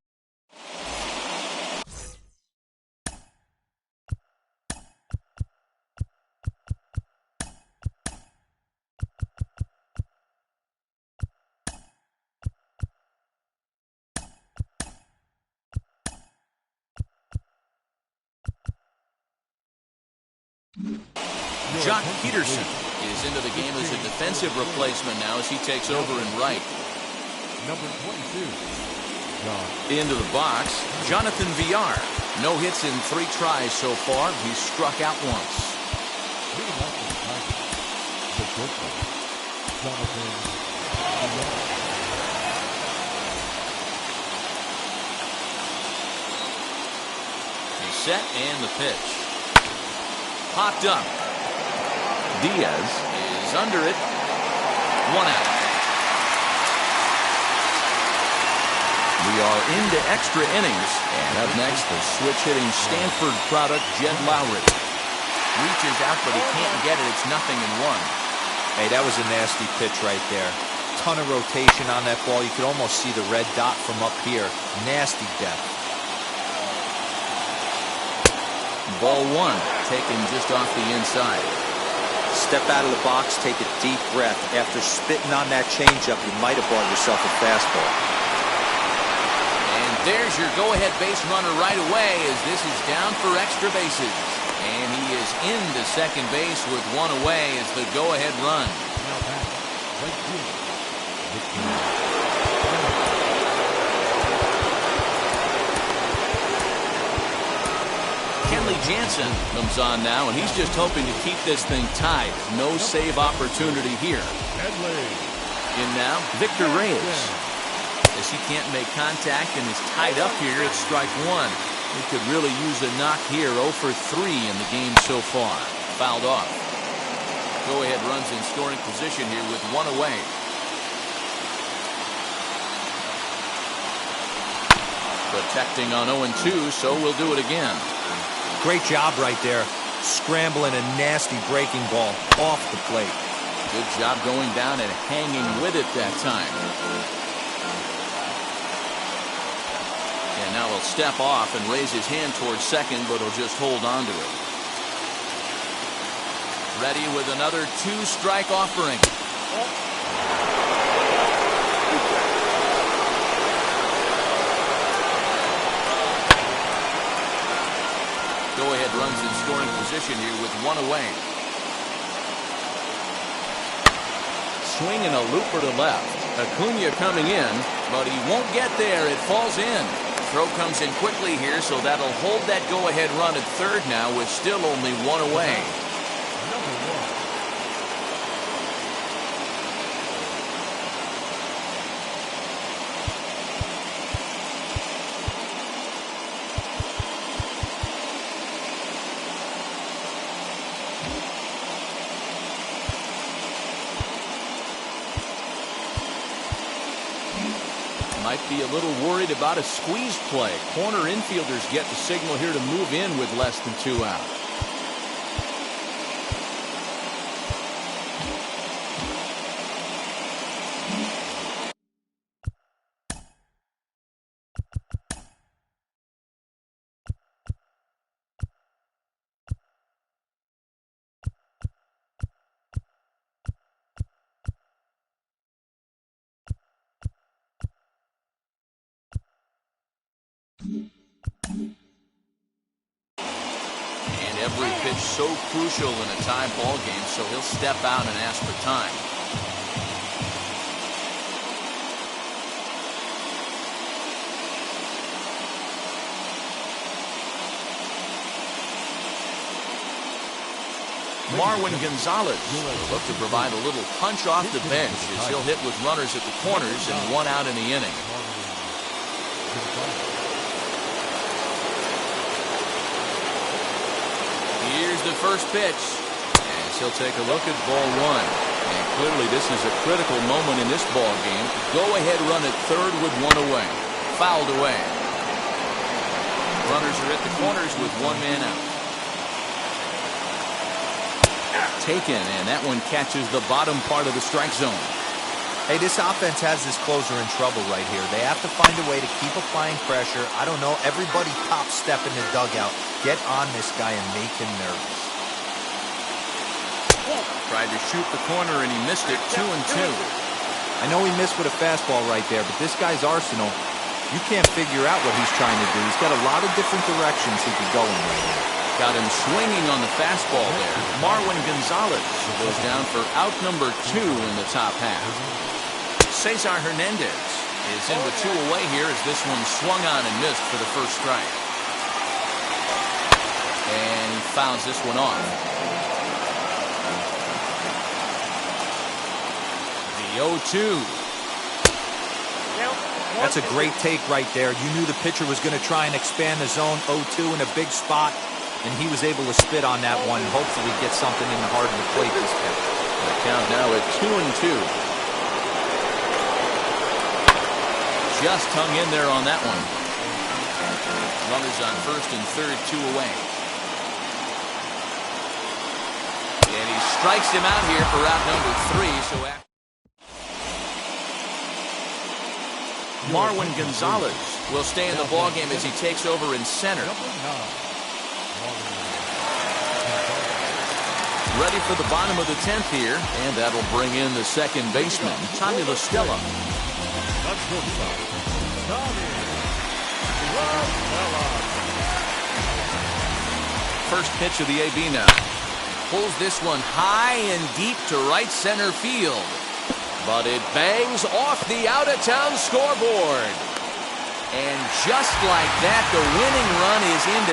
Jock Peterson is into the game as a defensive replacement now as he takes over in right. Number 22. Into the box, Jonathan VR. No hits in 3 tries so far. He's struck out once. He's set and the pitch. Popped up. Diaz is under it. 1 out. We are into extra innings. And up next, the switch-hitting Stanford product, Jed Lowry. Reaches out, but he can't get it. It's 0-1. Hey, that was a nasty pitch right there. Ton of rotation on that ball. You could almost see the red dot from up here. Nasty depth. Ball 1, taken just off the inside. Step out of the box, take a deep breath. After spitting on that changeup, you might have bought yourself a fastball. And there's your go-ahead base runner right away as this is down for extra bases. And he is into second base with 1 away as the go-ahead run. Now back, right field. Kenley Jansen comes on now, and he's just hoping to keep this thing tied. No save opportunity here. In now, Victor Reyes. As he can't make contact and is tied up here, it's strike one. He could really use a knock here. 0 for 3 in the game so far. Fouled off. Go-ahead runs in scoring position here with one away. Protecting on 0-2, so we'll do it again. Great job right there. Scrambling a nasty breaking ball off the plate. Good job going down and hanging with it that time. And now he'll step off and raise his hand towards second, but he'll just hold on to it. Ready with another 2-strike offering. Go-ahead runs in scoring position here with one away. Swinging a looper to left. Acuna coming in, but he won't get there. It falls in. Throw comes in quickly here, so that'll hold that go-ahead run at third now with still only one away. Might be a little worried about a squeeze play. Corner infielders get the signal here to move in with less than 2 out. And every pitch so crucial in a tie ball game, so he'll step out and ask for time. Marwin Gonzalez will look to provide a little punch off the bench as he'll hit with runners at the corners and one out in the inning. Here's the first pitch, as he'll take a look at ball one. And clearly this is a critical moment in this ball game. Go-ahead run at third with one away. Fouled away. Runners are at the corners with one man out. Taken, and that one catches the bottom part of the strike zone. Hey, this offense has this closer in trouble right here. They have to find a way to keep applying pressure. I don't know, everybody top step in the dugout. Get on this guy and make him nervous. Tried to shoot the corner and he missed it. 2-2. I know he missed with a fastball right there, but this guy's arsenal, you can't figure out what he's trying to do. He's got a lot of different directions he could go in right now. Got him swinging on the fastball there. Marwin Gonzalez goes down for out number 2 in the top half. Cesar Hernandez is in with 2 away here as this one swung on and missed for the first strike. And he fouls this one off. The 0-2. That's a great take right there. You knew the pitcher was going to try and expand the zone. 0-2 in a big spot, and he was able to spit on that one and hopefully get something in the heart of the plate this pitch. The count now at 2-2. Just hung in there on that one. Runners on first and third, 2 away. And he strikes him out here for out number 3. So after Marwin Gonzalez will stay in the ballgame as he takes over in center. Ready for the bottom of the 10th here, and that'll bring in the second baseman, Tommy La Stella. First pitch of the AB now. Pulls this one high and deep to right center field. But it bangs off the out-of-town scoreboard. And just like that, the winning run is into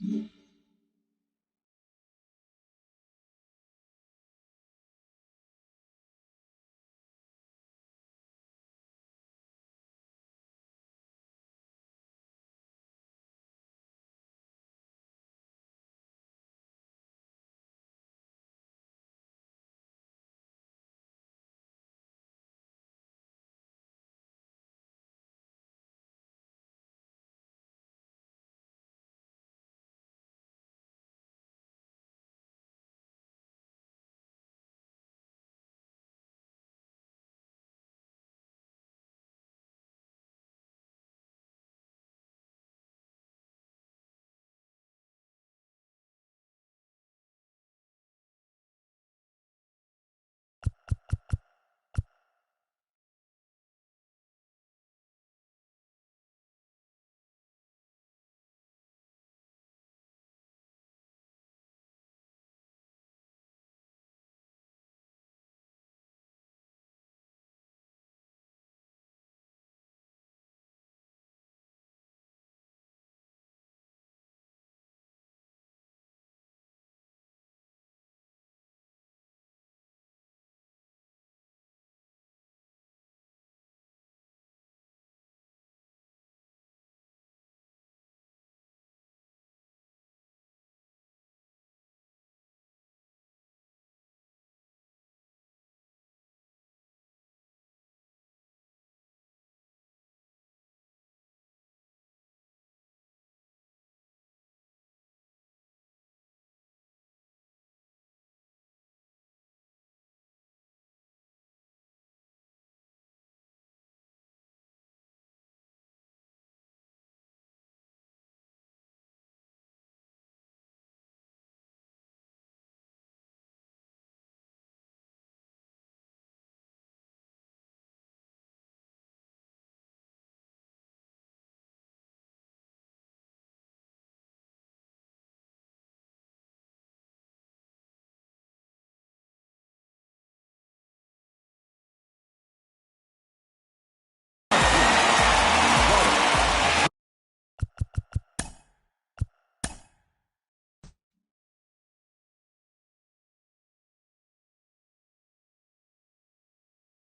1.